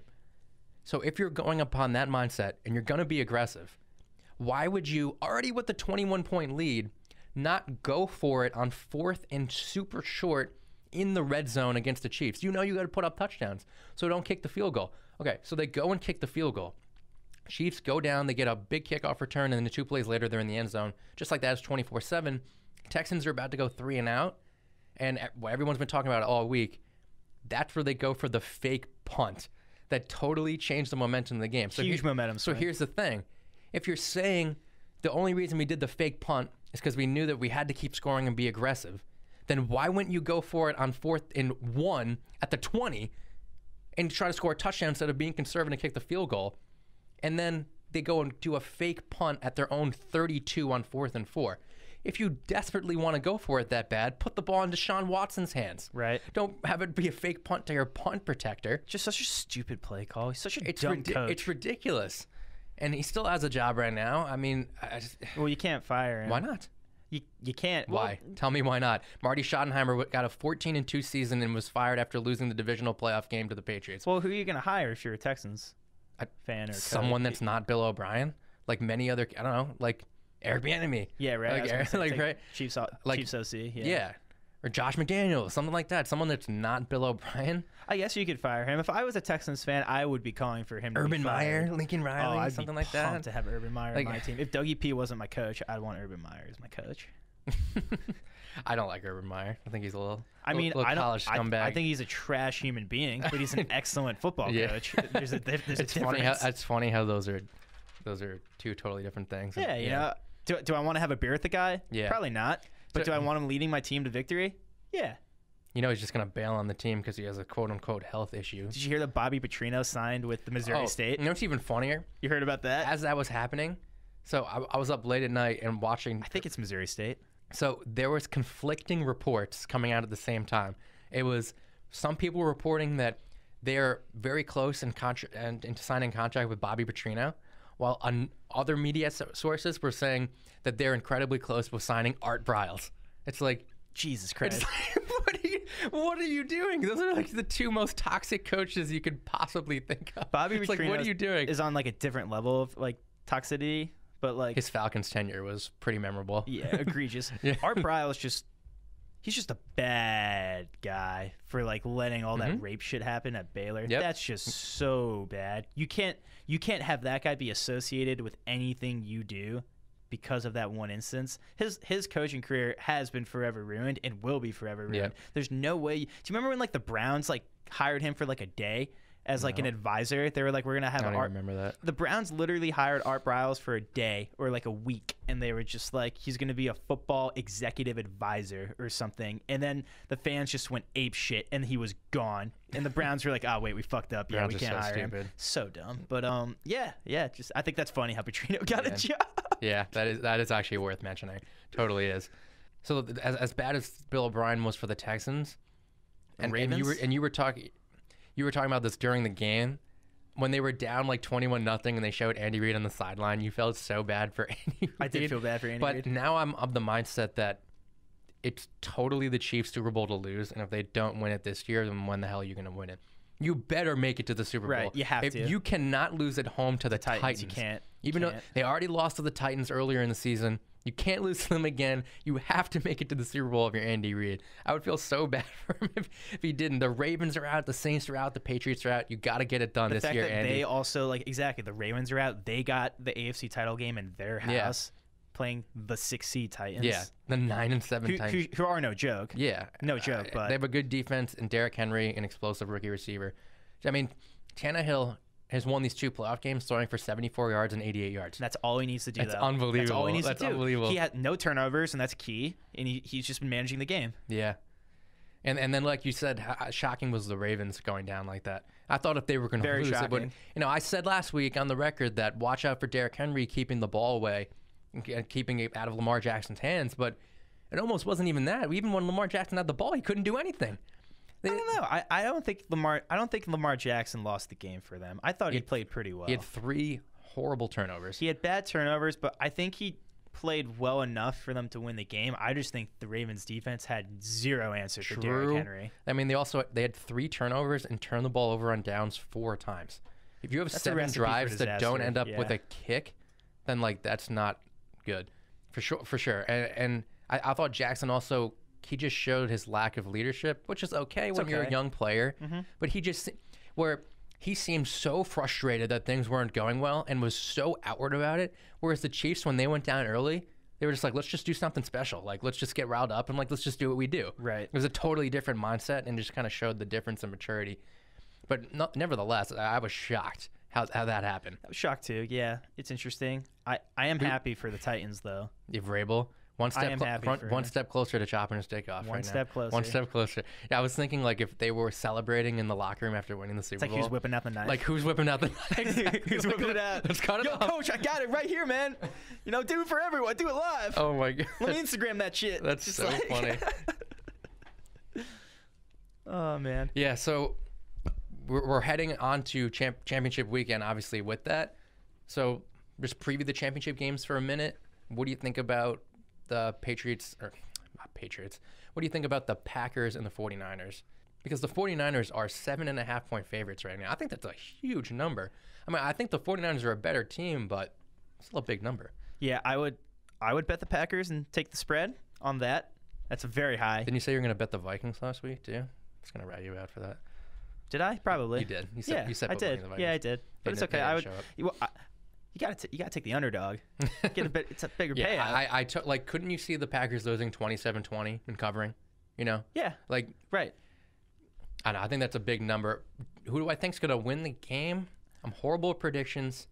So if you're going upon that mindset and you're going to be aggressive, why would you, already with the 21-point lead, not go for it on 4th and super short in the red zone against the Chiefs? You know you got to put up touchdowns, so don't kick the field goal. Okay, so they go and kick the field goal. Chiefs go down, they get a big kickoff return, and then 2 plays later, they're in the end zone. Just like that, it's 24-7. Texans are about to go 3 and out, and what everyone's been talking about all week, that's where they go for the fake punt that totally changed the momentum of the game. Huge momentum. So here's the thing. If you're saying the only reason we did the fake punt is because we knew that we had to keep scoring and be aggressive, then why wouldn't you go for it on 4th and 1 at the 20 and try to score a touchdown instead of being conservative and kick the field goal? And then they go and do a fake punt at their own 32 on 4th and 4. If you desperately want to go for it that bad, put the ball in Deshaun Watson's hands. Right. Don't have it be a fake punt to your punt protector. Just such a stupid play call. He's such a dumb coach. It's ridiculous. And he still has a job right now. I mean, Well, you can't fire him. why not? You can't. Why? Tell me why not. Marty Schottenheimer got a 14-2 season and was fired after losing the divisional playoff game to the Patriots. Well, who are you going to hire if you're a Texans fan or Someone coach? that's not Bill O'Brien, like many other, I don't know, like Eric Bieniemy. Yeah, right. Right? Chiefs OC. Yeah. Or Josh McDaniels, something like that. Someone that's not Bill O'Brien. I guess you could fire him. If I was a Texans fan, I would be calling for him to Urban be fired. Meyer, Lincoln Riley, I'd something be like that. pumped to have Urban Meyer Like- on my team. If Dougie P wasn't my coach, I'd want Urban Meyer as my coach. I don't like Urban Meyer. I think he's a little, I mean, little I don't. college scumbag. I think he's a trash human being, but he's an excellent football Yeah. coach. There's a it's difference. funny how those are two totally different things. Yeah, you know. Do I want to have a beer with the guy? Yeah. Probably not. But do I want him leading my team to victory? Yeah. You know he's just gonna bail on the team because he has a quote unquote health issue. Did you hear that Bobby Petrino signed with the Missouri State? You know what's even funnier? You heard about that? As that was happening, so I was up late at night and watching. I think it's Missouri State. So there was conflicting reports coming out at the same time. It was some people were reporting that they're very close and into signing contract with Bobby Petrino, while other media sources were saying that they're incredibly close with signing Art Briles. It's like, Jesus Christ. what are you doing? Those are like the two most toxic coaches you could possibly think of. Bobby it's Petrino like, what are you doing? is on like a different level of like toxicity, but like His Falcons tenure was pretty memorable. yeah, egregious. Yeah. Art Briles he's just a bad guy for like letting all that rape shit happen at Baylor. Yep. That's just so bad. You can't have that guy be associated with anything you do because of that one instance. His coaching career has been forever ruined and will be forever ruined. Yep. There's no way. Do you remember when like the Browns like hired him for like a day as like an advisor? They were like, we're gonna have I don't Art. even remember that. The Browns literally hired Art Briles for a day or like a week, and they were just like, he's going to be a football executive advisor or something. And then the fans just went ape shit, and he was gone. And the Browns were like, oh, wait, we fucked up. Yeah, Browns we are can't so hire him. stupid. So dumb. But yeah, just I think that's funny how Petrino got a job. Yeah, that is actually worth mentioning. Totally is. So as bad as Bill O'Brien was for the Texans, and you were talking about this during the game. When they were down like 21-0 and they showed Andy Reid on the sideline, you felt so bad for Andy Reid. I did feel bad for Andy But Reid. now I'm of the mindset that it's totally the Chiefs' Super Bowl to lose, and if they don't win it this year, then when the hell are you going to win it? You better make it to the Super Bowl. Right, you have to. You cannot lose at home to the Titans. You can't. Even though they already lost to the Titans earlier in the season, you can't lose to them again. You have to make it to the Super Bowl if you're Andy Reid. I would feel so bad for him if he didn't. The Ravens are out, the Saints are out, the Patriots are out. You got to get it done this year, The fact that Andy. they also, like, exactly, the Ravens are out. They got the AFC title game in their house playing the 6 seed Titans. Yeah, the 9-7 Titans. Who are no joke. Yeah. No joke, but they have a good defense and Derrick Henry, an explosive rookie receiver. I mean, Tannehill has won these 2 playoff games throwing for 74 yards and 88 yards. That's all he needs to do. That's though. unbelievable. That's all he needs That's to do. unbelievable. He had no turnovers, and that's key. And he's just been managing the game. Yeah. And then, like you said, shocking was the Ravens going down like that. I thought if they were going to lose, it would. You know, I said last week on the record that watch out for Derrick Henry keeping the ball away and keeping it out of Lamar Jackson's hands, but it almost wasn't even that. Even when Lamar Jackson had the ball, he couldn't do anything. I don't know. I don't think Lamar Jackson lost the game for them. I thought he played pretty well. He had 3 horrible turnovers. He had bad turnovers, but I think he played well enough for them to win the game. I just think the Ravens defense had zero answer for Derrick Henry. I mean, they had 3 turnovers and turned the ball over on downs 4 times. If you have That's a 7 recipe for drives that don't disaster. end up with Yeah. a kick, then like that's not good, for sure. And I thought Jackson also, he just showed his lack of leadership, which is okay when you're a young player. But he seemed so frustrated that things weren't going well and was so outward about it. Whereas the Chiefs, when they went down early, they were just like, let's just do something special. Like, let's just get riled up and like, let's just do what we do. Right. It was a totally different mindset and just kind of showed the difference in maturity. But nevertheless, I was shocked how that happened. I was shocked too. Yeah, it's interesting. I am happy for the Titans though. If Vrabel, One I am happy for one him. step closer to chopping his dick off. One right step now. closer. One step closer. Yeah, I was thinking like if they were celebrating in the locker room after winning the Super It's like Bowl. who's whipping out the knife? Like who's whipping out the knife? Exactly. Who's whipping it out? Let's cut it Yo, off. coach, I got it right here, man. You know, do it for everyone. Do it live. Oh my god. Let me Instagram that shit. That's Just so like- funny. Oh man. Yeah, so we're heading on to championship weekend, obviously, with that. So just preview the championship games for a minute. What do you think about the Patriots, or not Patriots, what do you think about the Packers and the 49ers? Because the 49ers are 7.5-point favorites right now. I think that's a huge number. I mean, I think the 49ers are a better team, but still a big number. Yeah, I would bet the Packers and take the spread on that. That's very high. Didn't you say you were going to bet the Vikings last week, too? I was going to rat you out for that. Did I? Probably. You did. You said, Yeah, you said I both did. Vikings and the Yeah, I Vikings. did. But it's They okay. didn't I would. show up. You gotta take the underdog. Get a bit. It's a bigger Yeah, payout. I took, like, couldn't you see the Packers losing 27-20 and covering? You know? Yeah. Like, Right. I don't know. I think that's a big number. Who do I think's going to win the game? I'm horrible at predictions.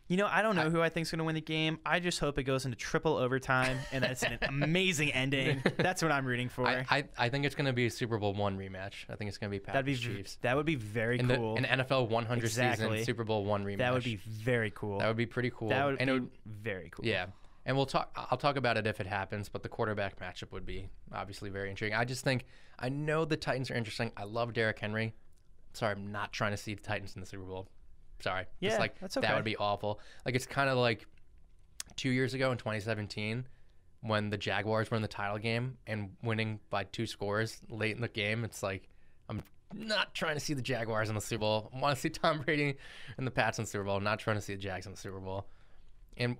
You know, I don't know who I think's gonna win the game. I just hope it goes into triple overtime and that's an amazing ending. That's what I'm rooting for. I think it's going to be a Super Bowl I rematch. I think it's going to be Packers Chiefs. That would be very In cool. an NFL 100 Exactly. season Super Bowl I rematch. That would be very cool. That would be pretty cool. That would And be it would- very cool. Yeah. And I'll talk about it if it happens, but the quarterback matchup would be obviously very intriguing. I just think, I know the Titans are interesting. I love Derrick Henry. Sorry, I'm not trying to see the Titans in the Super Bowl. Sorry. Yeah, Just like, that's okay. that would be awful. Like, it's kind of like 2 years ago in 2017 when the Jaguars were in the title game and winning by 2 scores late in the game. It's like, I'm not trying to see the Jaguars in the Super Bowl. I want to see Tom Brady and the Pats in the Super Bowl. I'm not trying to see the Jags in the Super Bowl. And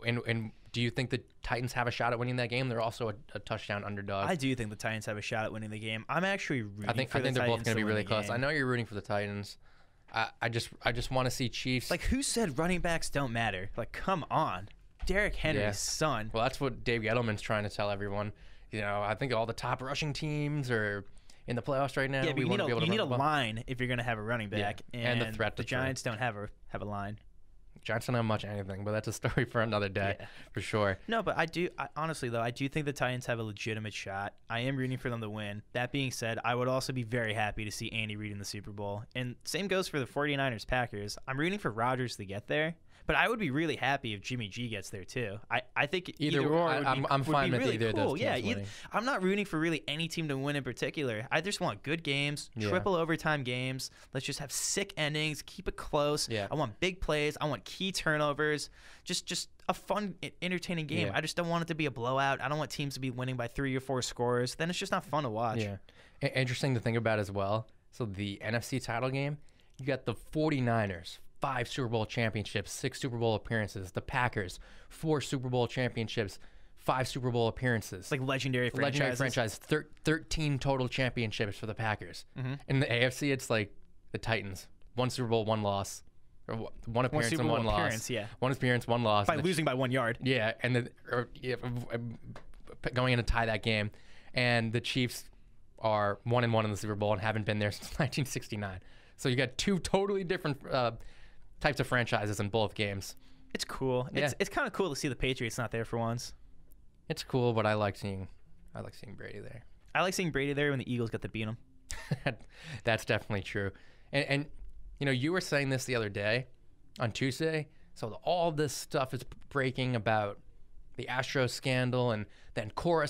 do you think the Titans have a shot at winning that game? They're also a touchdown underdog. I do think the Titans have a shot at winning the game. I'm actually rooting I think for the they're both Titans going to be win really the close. game. I know you're rooting for the Titans. I just want to see Chiefs. Like, who said running backs don't matter? Like, come on. Derrick Henry's Yeah. son. Well, that's what Dave Gettleman's trying to tell everyone. You know, I think all the top rushing teams are in the playoffs right now. Yeah, but we you want to be able to need a run the ball. line if you're going to have a running back. Yeah, and the threat to the throw. Giants don't have a line. Giants don't have much anything, but that's a story for another day, Yeah. for sure. No, but honestly, though, I do think the Titans have a legitimate shot. I am rooting for them to win. That being said, I would also be very happy to see Andy Reid in the Super Bowl. And same goes for the 49ers Packers. I'm rooting for Rodgers to get there, but I would be really happy if Jimmy G gets there too. I think Either either or, or would I'm would fine be with really either of cool. those Yeah, teams winning. I'm not rooting for really any team to win in particular. I just want good games, Yeah. triple overtime games. Let's just have sick endings, keep it close. Yeah. I want big plays. I want key turnovers. Just a fun, entertaining game. Yeah. I just don't want it to be a blowout. I don't want teams to be winning by 3 or 4 scores. Then it's just not fun to watch. Yeah. Interesting to think about as well. So the NFC title game, you got the 49ers, 5 Super Bowl championships, 6 Super Bowl appearances. The Packers, 4 Super Bowl championships, 5 Super Bowl appearances. It's like legendary franchises. Legendary franchise, 13 total championships for the Packers. Mm-hmm. In the AFC, it's like the Titans, 1 Super Bowl, 1 loss. Or one appearance Super and Bowl 1 loss. appearance, yeah. 1 appearance, 1 loss. By And the- losing by 1 yard. Yeah, and going in to tie that game, and the Chiefs are 1-1 in the Super Bowl and haven't been there since 1969. So you got 2 totally different types of franchises in both games. It's cool. Yeah. It's kind of cool to see the Patriots not there for once. It's cool, but I like seeing Brady there. I like seeing Brady there when the Eagles get to beat him. That's definitely true. And you know, you were saying this the other day on Tuesday. So all this stuff is breaking about the Astros scandal, and then Cora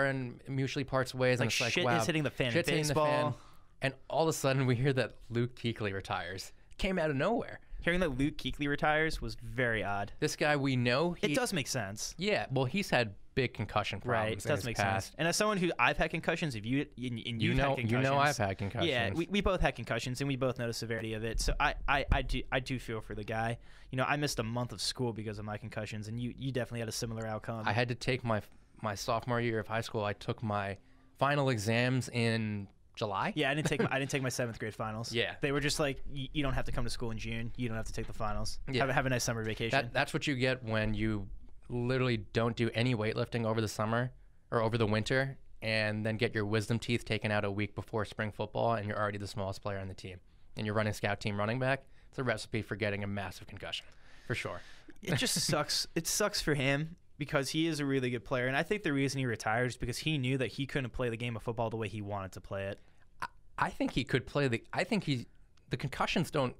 and mutually parts ways. Like, and it's like, shit wow, is hitting the fan in shit's hitting the fan. baseball. And all of a sudden, we hear that Luke Kuechly retires. Came out of nowhere. Hearing that Luke Kuechly retires was very odd. This guy we know. It does make sense. Yeah, well, he's had big concussion Right, problems. it does make sense. And as someone who I've had concussions, if you and you've had concussions, I've had concussions. Yeah, we both had concussions, and we both know the severity of it. So I do feel for the guy. You know, I missed a month of school because of my concussions, and you definitely had a similar outcome. I had to take my sophomore year of high school. I took my final exams in July. Yeah, I didn't take my 7th grade finals. Yeah. They were just like, you don't have to come to school in June. You don't have to take the finals. Yeah. Have a nice summer vacation. That's what you get when you literally don't do any weightlifting over the summer or over the winter, and then get your wisdom teeth taken out a week before spring football, and you're already the smallest player on the team, and you're running scout team running back. It's a recipe for getting a massive concussion, for sure. It just sucks. It sucks for him. because he is a really good player. And I think the reason he retired is because he knew that he couldn't play the game of football the way he wanted to play it. I think he could play the concussions don't.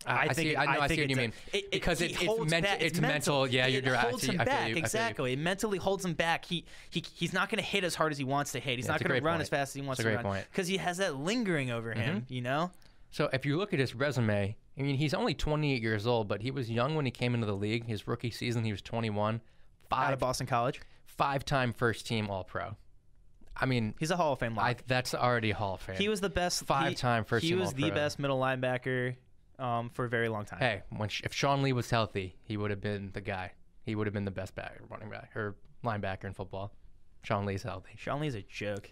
I think what you mean. Because it's mental. Yeah, it holds him back. Exactly. It mentally holds him back. He's not going to hit as hard as he wants to hit. He's not going to run as fast as he wants to run. Because he has that lingering over him, you know? So if you look at his resume, I mean, he's only 28 years old, but he was young when he came into the league. His rookie season, he was 21. Out of Boston College. 5-time first-team All-Pro. I mean, he's a Hall of Fame lock. That's already Hall of Fame. He was the best. 5-time first-team All-Pro. He was the best middle linebacker for a very long time. Hey, if Sean Lee was healthy, he would have been the guy. He would have been the best running back or linebacker in football. Sean Lee's healthy. Sean Lee's a joke.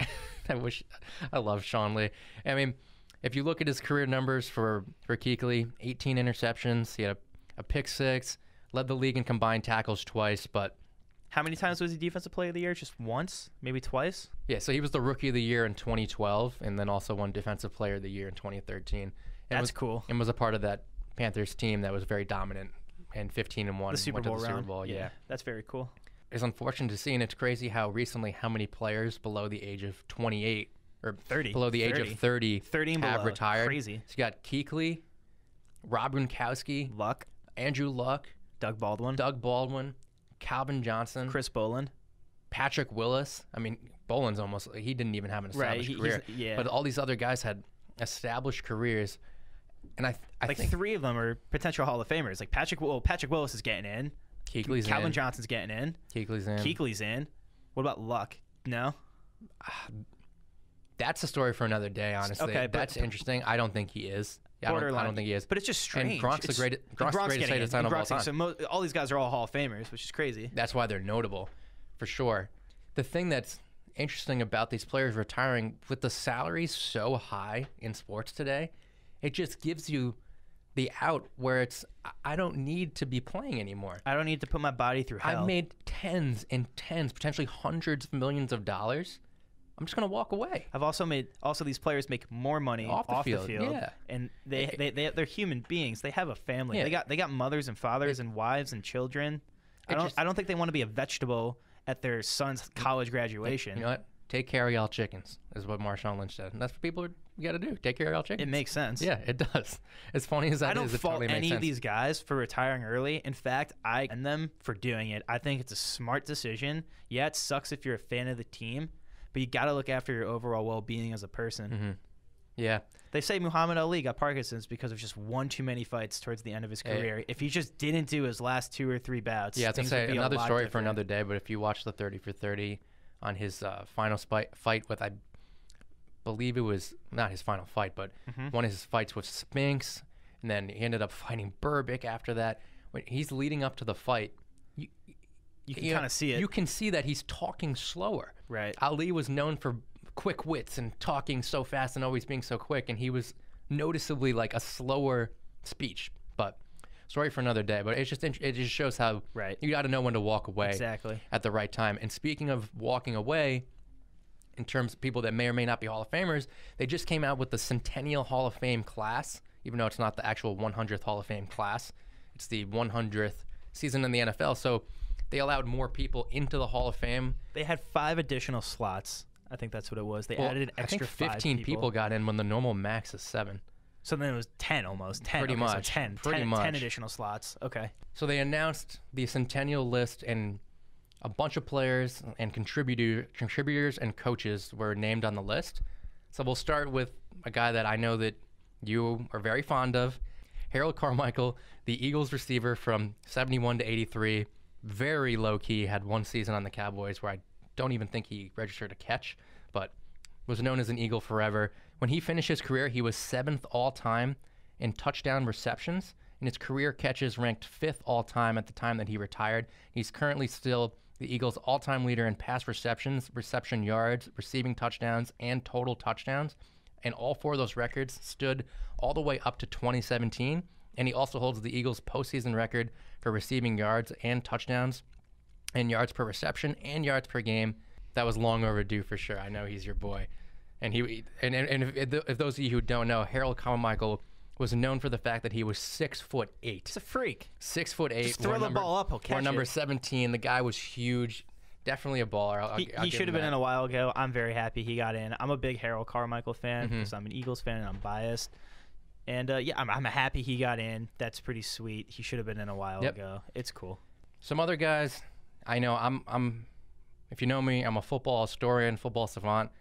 I love Sean Lee. I mean, if you look at his career numbers for Kuechly, 18 interceptions. He had a pick 6, led the league in combined tackles twice, but how many times was he Defensive Player of the Year? Just once? Maybe twice? Yeah, so he was the Rookie of the Year in 2012 and then also won Defensive Player of the Year in 2013. That's cool. And was a part of that Panthers team that was very dominant and 15-1. The Super Bowl Super round. Bowl, yeah. That's very cool. It's unfortunate to see, and it's crazy how many players below the age of 28 or 30 below the age of 30 and have below. retired. Crazy. So you got Kuechly, Rob Gronkowski, Luck, Andrew Luck, Doug Baldwin, Calvin Johnson, Chris Boland, Patrick Willis. I mean, Boland's he didn't even have an established career. But all these other guys had established careers. And I think 3 of them are potential Hall of Famers. Like Patrick Willis is getting in. Kuechly's Calvin in. Johnson's getting in. Kuechly's in. What about Luck? No? That's a story for another day, honestly. Okay, that's interesting. I don't think he is. I don't think he is. But it's just strange. And Gronk's the greatest sight of all time. So all these guys are all Hall of Famers, which is crazy. That's why they're notable, for sure. The thing that's interesting about these players retiring, with the salaries so high in sports today, it just gives you the out where it's, I don't need to be playing anymore. I don't need to put my body through hell. I've made tens and tens, potentially hundreds of millions of dollars. I'm just going to walk away. I've also these players make more money off the field. Yeah. And they're human beings. They have a family. Yeah. They got mothers and fathers and wives and children. I don't think they want to be a vegetable at their son's college graduation. You know what? Take care of y'all chickens, is what Marshawn Lynch said. And that's what people got to do. Take care of y'all chickens. It makes sense. Yeah, it does. As funny as that is, I don't fault totally any sense. of these guys for retiring early. In fact, I commend them for doing it. I think it's a smart decision. Yeah, it sucks if you're a fan of the team, but you got to look after your overall well-being as a person. Mm-hmm. Yeah. They say Muhammad Ali got Parkinson's because of just one too many fights towards the end of his career. If he just didn't do his last 2 or 3 bouts, yeah, I was going to say another story different. for another day, but if you watch the 30 for 30 on his final fight with, I believe it was not his final fight, but one of his fights with Spinks, and then he ended up fighting Burbick after that. When he's leading up to the fight, you can kind of see it. You can see that he's talking slower. Right. Ali was known for quick wits and talking so fast and always being so quick, and he was noticeably like a slower speech. But story for another day. But it just shows how you got to know when to walk away at the right time. And speaking of walking away, in terms of people that may or may not be Hall of Famers, they just came out with the Centennial Hall of Fame class, even though it's not the actual 100th Hall of Fame class. It's the 100th season in the NFL. So they allowed more people into the Hall of Fame. They had 5 additional slots. I think that's what it was. They added an extra 15 people got in when the normal max is 7. So then it was 10 almost. 10. Pretty much. So 10. Pretty much. 10 additional slots. Okay. So they announced the Centennial list, and a bunch of players and contributors and coaches were named on the list. So we'll start with a guy that I know that you are very fond of, Harold Carmichael, the Eagles receiver from 71 to 83. Very low-key, had one season on the Cowboys where I don't even think he registered a catch, but was known as an Eagle forever. When he finished his career, he was 7th all-time in touchdown receptions, and his career catches ranked 5th all-time at the time that he retired. He's currently still the Eagles' all-time leader in pass receptions, reception yards, receiving touchdowns, and total touchdowns, and all 4 of those records stood all the way up to 2017, and he also holds the Eagles' postseason record for receiving yards and touchdowns, and yards per reception and yards per game. That was long overdue for sure. I know he's your boy. And if those of you who don't know, Harold Carmichael was known for the fact that he was 6'8". He's a freak. 6'8". Just throw the ball up, he'll catch Or number it. 17. The guy was huge. Definitely a baller. He should have been in a while ago. I'm very happy he got in. I'm a big Harold Carmichael fan because I'm an Eagles fan and I'm biased. And yeah, I'm happy he got in. That's pretty sweet. He should have been in a while ago. It's cool. Some other guys, I know I'm if you know me, I'm a football historian, football savant.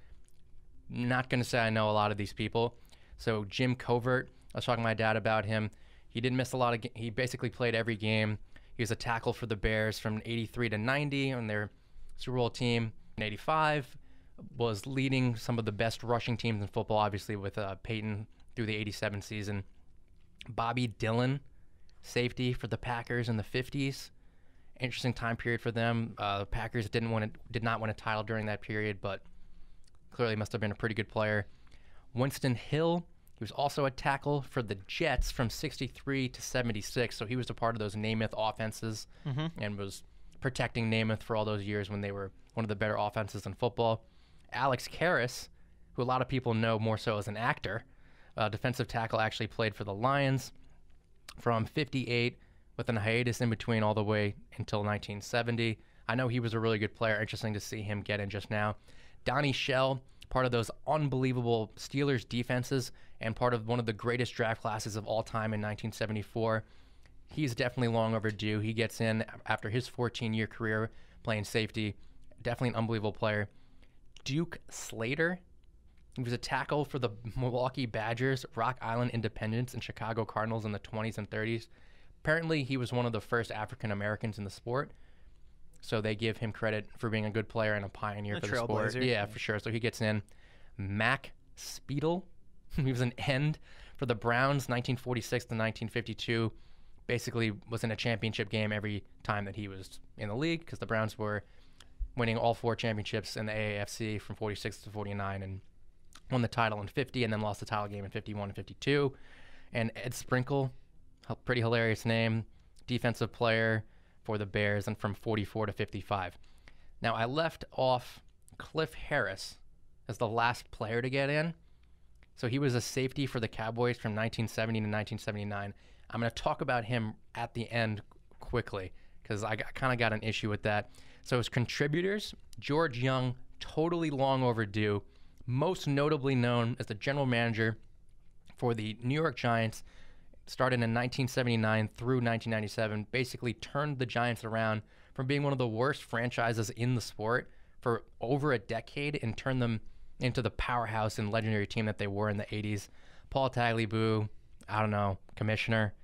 Not going to say I know a lot of these people. So Jim Covert, I was talking to my dad about him. He didn't miss a lot of he basically played every game. He was a tackle for the Bears from 83 to 90 on their Super Bowl team. In 85, was leading some of the best rushing teams in football, obviously with Peyton through the 87 season. Bobby Dillon, safety for the Packers in the 50s. Interesting time period for them. The Packers did not win a title during that period, but clearly must have been a pretty good player. Winston Hill, he was also a tackle for the Jets from 63 to 76, so he was a part of those Namath offenses and was protecting Namath for all those years when they were one of the better offenses in football. Alex Karras, who a lot of people know more so as an actor, defensive tackle, actually played for the Lions from 58 with a hiatus in between all the way until 1970. I know he was a really good player. Interesting to see him get in just now. Donnie Shell, part of those unbelievable Steelers defenses and part of one of the greatest draft classes of all time in 1974. He's definitely long overdue. He gets in after his 14-year career playing safety. Definitely an unbelievable player. Duke Slater. He was a tackle for the Milwaukee Badgers, Rock Island Independence, and Chicago Cardinals in the 20s and 30s. Apparently, he was one of the first African Americans in the sport. So they give him credit for being a good player and a pioneer for the sport. Yeah, for sure. So he gets in. Mac Speedle. He was an end for the Browns, 1946 to 1952. Basically was in a championship game every time that he was in the league because the Browns were winning all 4 championships in the AAFC from 46 to 49 and won the title in 50 and then lost the title game in 51 and 52. And Ed Sprinkle, a pretty hilarious name, defensive player for the Bears and from 44 to 55. Now, I left off Cliff Harris as the last player to get in. So he was a safety for the Cowboys from 1970 to 1979. I'm going to talk about him at the end quickly because I kind of got an issue with that. So his contributors, George Young, totally long overdue, most notably known as the general manager for the New York Giants, started in 1979 through 1997, basically turned the Giants around from being one of the worst franchises in the sport for over a decade and turned them into the powerhouse and legendary team that they were in the 80s. Paul Tagliabue, I don't know, commissioner.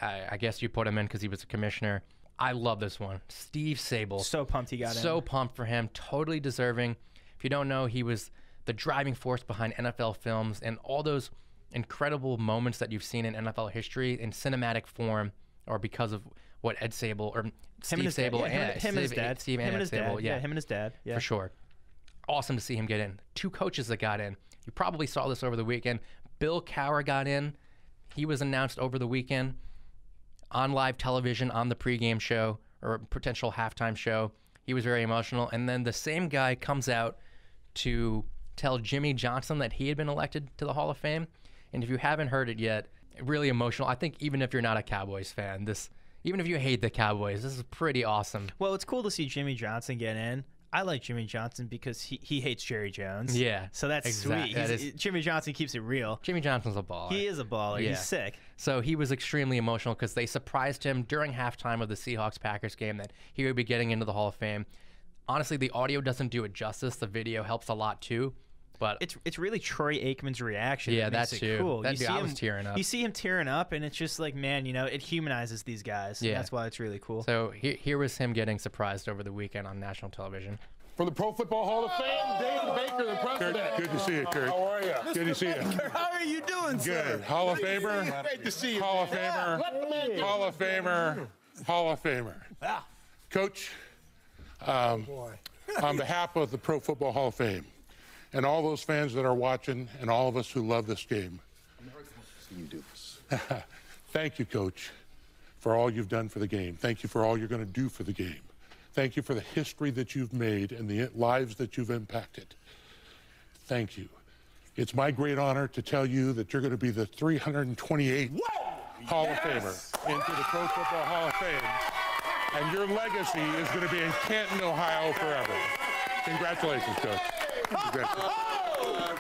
I guess you put him in because he was a commissioner. I love this one. Steve Sable. So pumped he got in. So pumped for him. Totally deserving. If you don't know, he was the driving force behind NFL films and all those incredible moments that you've seen in NFL history in cinematic form or because of what Ed Sable or Steve Sable and him and his dad. Steve and Ed Sable. Yeah, him and his dad. Yeah. For sure. Awesome to see him get in. 2 coaches that got in. You probably saw this over the weekend. Bill Cowher got in. He was announced over the weekend on live television on the pregame show or potential halftime show. He was very emotional. And then the same guy comes out to tell Jimmy Johnson that he had been elected to the Hall of Fame. And if you haven't heard it yet, really emotional. I think even if you're not a Cowboys fan, even if you hate the Cowboys, this is pretty awesome. Well, it's cool to see Jimmy Johnson get in. I like Jimmy Johnson because he hates Jerry Jones. Yeah. So that's sweet. Jimmy Johnson keeps it real. Jimmy Johnson's a baller. He is a baller. Yeah. He's sick. So he was extremely emotional because they surprised him during halftime of the Seahawks-Packers game that he would be getting into the Hall of Fame. Honestly, the audio doesn't do it justice. The video helps a lot too. But it's really Troy Aikman's reaction. Yeah, that makes too. Cool. I was tearing up. You see him tearing up, and it's just like, man, it humanizes these guys. Yeah. That's why it's really cool. So here was him getting surprised over the weekend on national television. From the Pro Football Hall of Fame, David Baker, the president. Good to see you, Kurt. How are you? Good to see you. How are you doing, sir? Good. Hall of Famer. Great to see you. Hall of Famer. Hall of Famer. Hall of Famer. Coach, on behalf of the Pro Football Hall of Fame and all those fans that are watching and all of us who love this game, you do this. Thank you, Coach, for all you've done for the game. Thank you for all you're going to do for the game. Thank you for the history that you've made and the lives that you've impacted. Thank you. it's my great honor to tell you that you're going to be the 328th Hall of Famer into the Pro Football Hall of Fame. And your legacy is going to be in Canton, Ohio forever. Congratulations, Coach.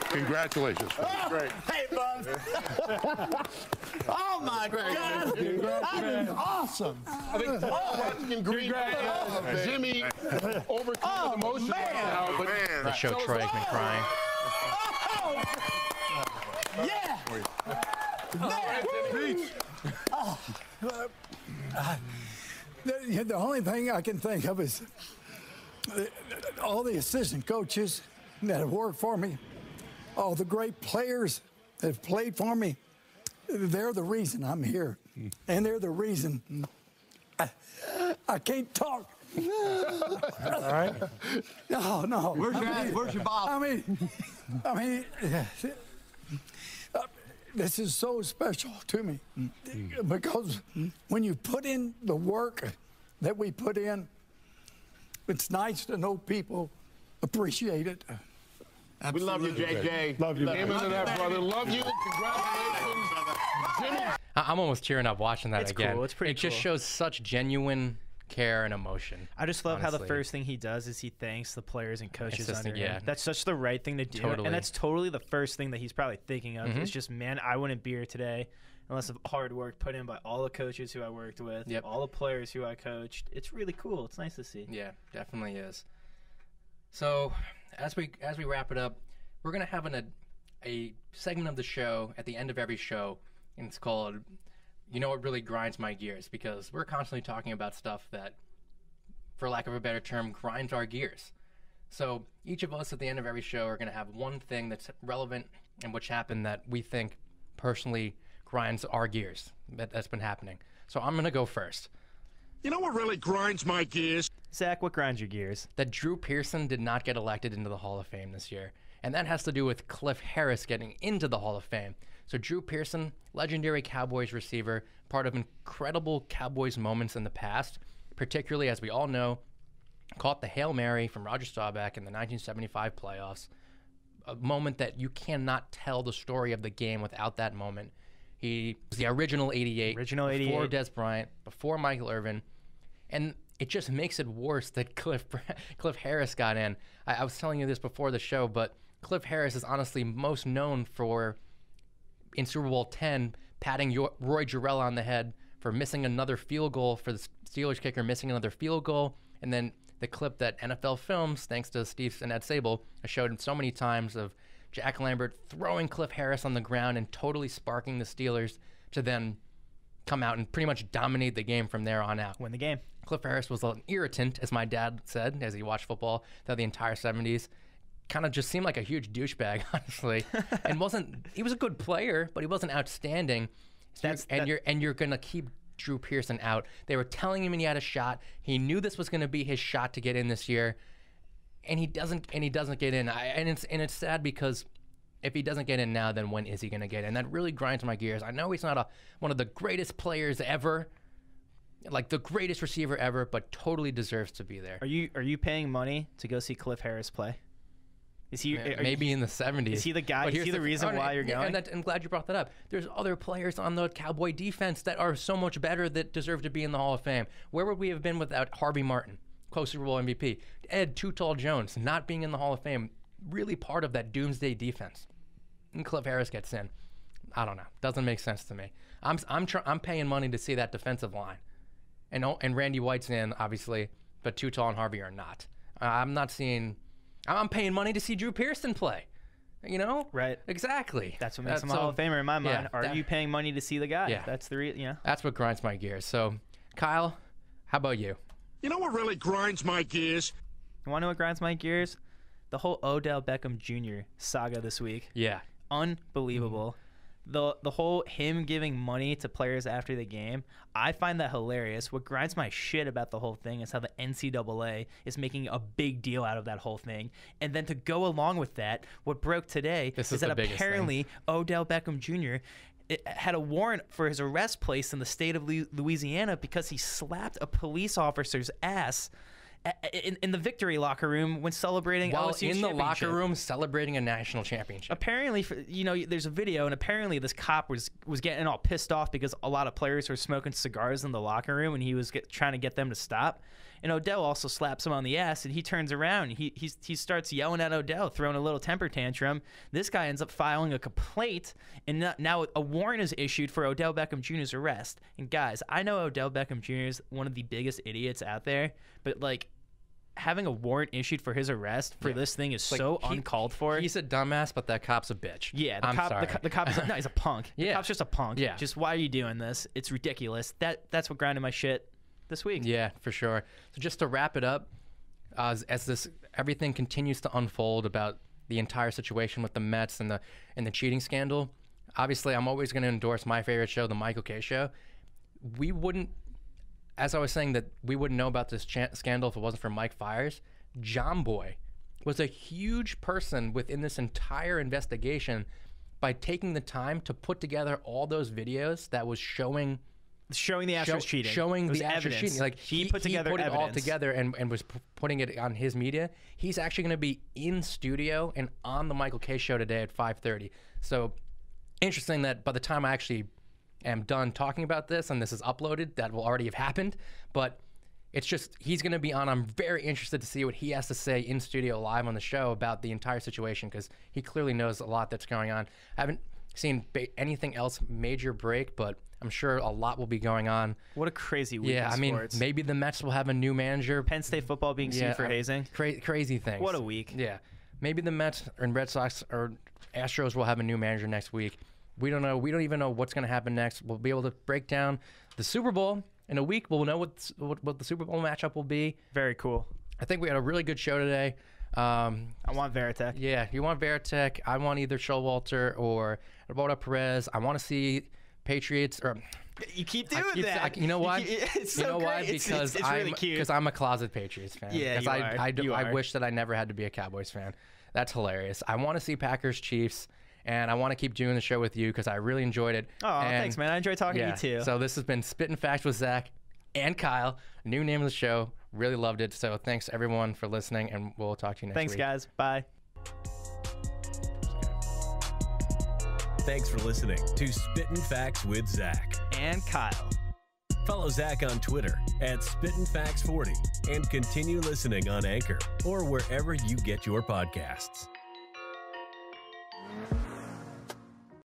Congratulations. Great. Hey, Buzz. Oh, my God. That is awesome. I think watching Green Jimmy overcame emotion right now. But The show Troy has been crying. Yeah. The only thing I can think of is all the assistant coaches that have worked for me, all the great players that have played for me. They're the reason I'm here, and they're the reason I can't talk. all right. No. Where's your ball? I mean, this is so special to me because when you put in the work that we put in, it's nice to know people appreciate it. We love you, JJ. Love you. Amen to that, brother. Love you. Congratulations, Jimmy. I'm almost tearing up watching that It's again. cool. It's pretty It just cool. shows such genuine care and emotion. I just love how the honestly. first thing he does is he thanks the players and coaches Assistant, under yeah. him. That's such the right thing to do. Totally. And that's totally the first thing that he's probably thinking of. It's just, man, I wouldn't be here today unless of hard work put in by all the coaches who I worked with, Yep. all the players who I coached. It's really cool. It's nice to see. Yeah, definitely is. So as we wrap it up, we're gonna have a segment of the show at the end of every show, and it's called "You Know What Really Grinds My Gears," because we're constantly talking about stuff that, for lack of a better term, grinds our gears. So each of us at the end of every show are gonna have one thing that's relevant and which happened that we think personally grinds our gears. That's been happening. So I'm gonna go first. You know what really grinds my gears? Zach, what grinds your gears? That Drew Pearson did not get elected into the Hall of Fame this year. And that has to do with Cliff Harris getting into the Hall of Fame. So Drew Pearson, legendary Cowboys receiver, part of incredible Cowboys moments in the past, particularly, as we all know, caught the Hail Mary from Roger Staubach in the 1975 playoffs, a moment that you cannot tell the story of the game without that moment. He was the original 88, Original before 88. Des Bryant, before Michael Irvin, and it just makes it worse that Cliff Harris got in. I was telling you this before the show, but Cliff Harris is honestly most known for, in Super Bowl 10, patting Roy Jarrell on the head for missing another field goal, for the Steelers kicker missing another field goal, and then the clip that NFL Films, thanks to Steve and Ed Sable, has showed so many times of Jack Lambert throwing Cliff Harris on the ground and totally sparking the Steelers to then come out and pretty much dominate the game from there on out. Win the game. Cliff Harris was an irritant, as my dad said, as he watched football throughout the entire 70s. Kind of just seemed like a huge douchebag, honestly. And he was a good player, but he wasn't outstanding. You're gonna keep Drew Pearson out. They were telling him he had a shot. He knew this was gonna be his shot to get in this year, and he doesn't get in. It's sad because if he doesn't get in now, then when is he gonna get in? That really grinds my gears. I know he's not one of the greatest players ever, like the greatest receiver ever, but totally deserves to be there. Are you paying money to go see Cliff Harris play? Is he Maybe in the 70s? Is he the guy? But Is he the reason why you're going? And I'm glad you brought that up. There's other players on the Cowboy defense that are so much better that deserve to be in the Hall of Fame. Where would we have been without Harvey Martin, co-Super Bowl MVP? Ed Too Tall Jones not being in the Hall of Fame, really part of that doomsday defense. And Cliff Harris gets in. I don't know. Doesn't make sense to me. I'm paying money to see that defensive line, and Randy White's in obviously, but Too Tall and Harvey are not. I'm not seeing. I'm paying money to see Drew Pearson play. You know? Right. Exactly. That's what makes him a Hall of Famer in my mind. Yeah, Are you paying money to see the guy? Yeah. That's the That's what grinds my gears. So, Kyle, how about you? You know what really grinds my gears? You want to know what grinds my gears? The whole Odell Beckham Jr. saga this week. Yeah. Unbelievable. The whole him giving money to players after the game, I find that hilarious. What grinds my shit about the whole thing is how the NCAA is making a big deal out of that whole thing. And then to go along with that, what broke today is that apparently Odell Beckham Jr. had a warrant for his arrest placed in the state of Louisiana because he slapped a police officer's ass in the victory locker room when celebrating while LSU's in the locker championship. room celebrating a national championship. Apparently, there's a video, and apparently this cop was getting all pissed off because a lot of players were smoking cigars in the locker room, and he was trying to get them to stop. And Odell also slaps him on the ass, and he turns around. And he starts yelling at Odell, throwing a little temper tantrum. This guy ends up filing a complaint, and now a warrant is issued for Odell Beckham Jr.'s arrest. And guys, I know Odell Beckham Jr. is one of the biggest idiots out there, but like having a warrant issued for his arrest for this thing is so uncalled for. He's a dumbass, but that cop's a bitch. Yeah, I'm sorry. The cop is no, he's a punk. Yeah. The cop's just a punk. Yeah. Just why are you doing this? It's ridiculous. That's what grinded my shit this week. Yeah, for sure. So just to wrap it up, as this everything continues to unfold about the entire situation with the Mets and the cheating scandal, obviously I'm always going to endorse my favorite show, The Michael Kay Show. We wouldn't, as I was saying, that we wouldn't know about this scandal if it wasn't for Mike Fiers. John Boy was a huge person within this entire investigation by taking the time to put together all those videos that was showing the Astros cheating. Showing the Astros evidence. cheating. Like he put together it all evidence. together and was putting it on his media. He's actually going to be in studio and on the Michael Kay Show today at 5:30. So interesting that by the time I actually am done talking about this and this is uploaded, that will already have happened. But it's just he's going to be on. I'm very interested to see what he has to say in studio live on the show about the entire situation because he clearly knows a lot that's going on. I haven't seen anything else major break, but I'm sure a lot will be going on. What a crazy week in sports. Maybe the Mets will have a new manager. Penn State football being sued for hazing. Crazy things. What a week. Yeah. Maybe the Mets and Red Sox or Astros will have a new manager next week. We don't know. We don't even know what's going to happen next. We'll be able to break down the Super Bowl in a week. We'll know what the Super Bowl matchup will be. Very cool. I think we had a really good show today. I want Veritek. Yeah, you want Veritek. I want either Showalter or Roberto Perez. I want to see Patriots or. You keep doing that. You know why? It's so you know why? great. Because it's really cute. Because I'm a closet Patriots fan. Yeah, you are. You I are. wish that I never had to be a Cowboys fan. That's hilarious. I want to see Packers Chiefs, and I want to keep doing the show with you because I really enjoyed it. Oh, thanks, man. I enjoyed talking to you too. So this has been Spittin' Facts with Zach and Kyle. New name of the show. Really loved it. So thanks everyone for listening, and we'll talk to you next week. Thanks, guys. Bye. Thanks for listening to Spittin' Facts with Zach and Kyle. Follow Zach on Twitter at SpittinFacts40 and continue listening on Anchor or wherever you get your podcasts.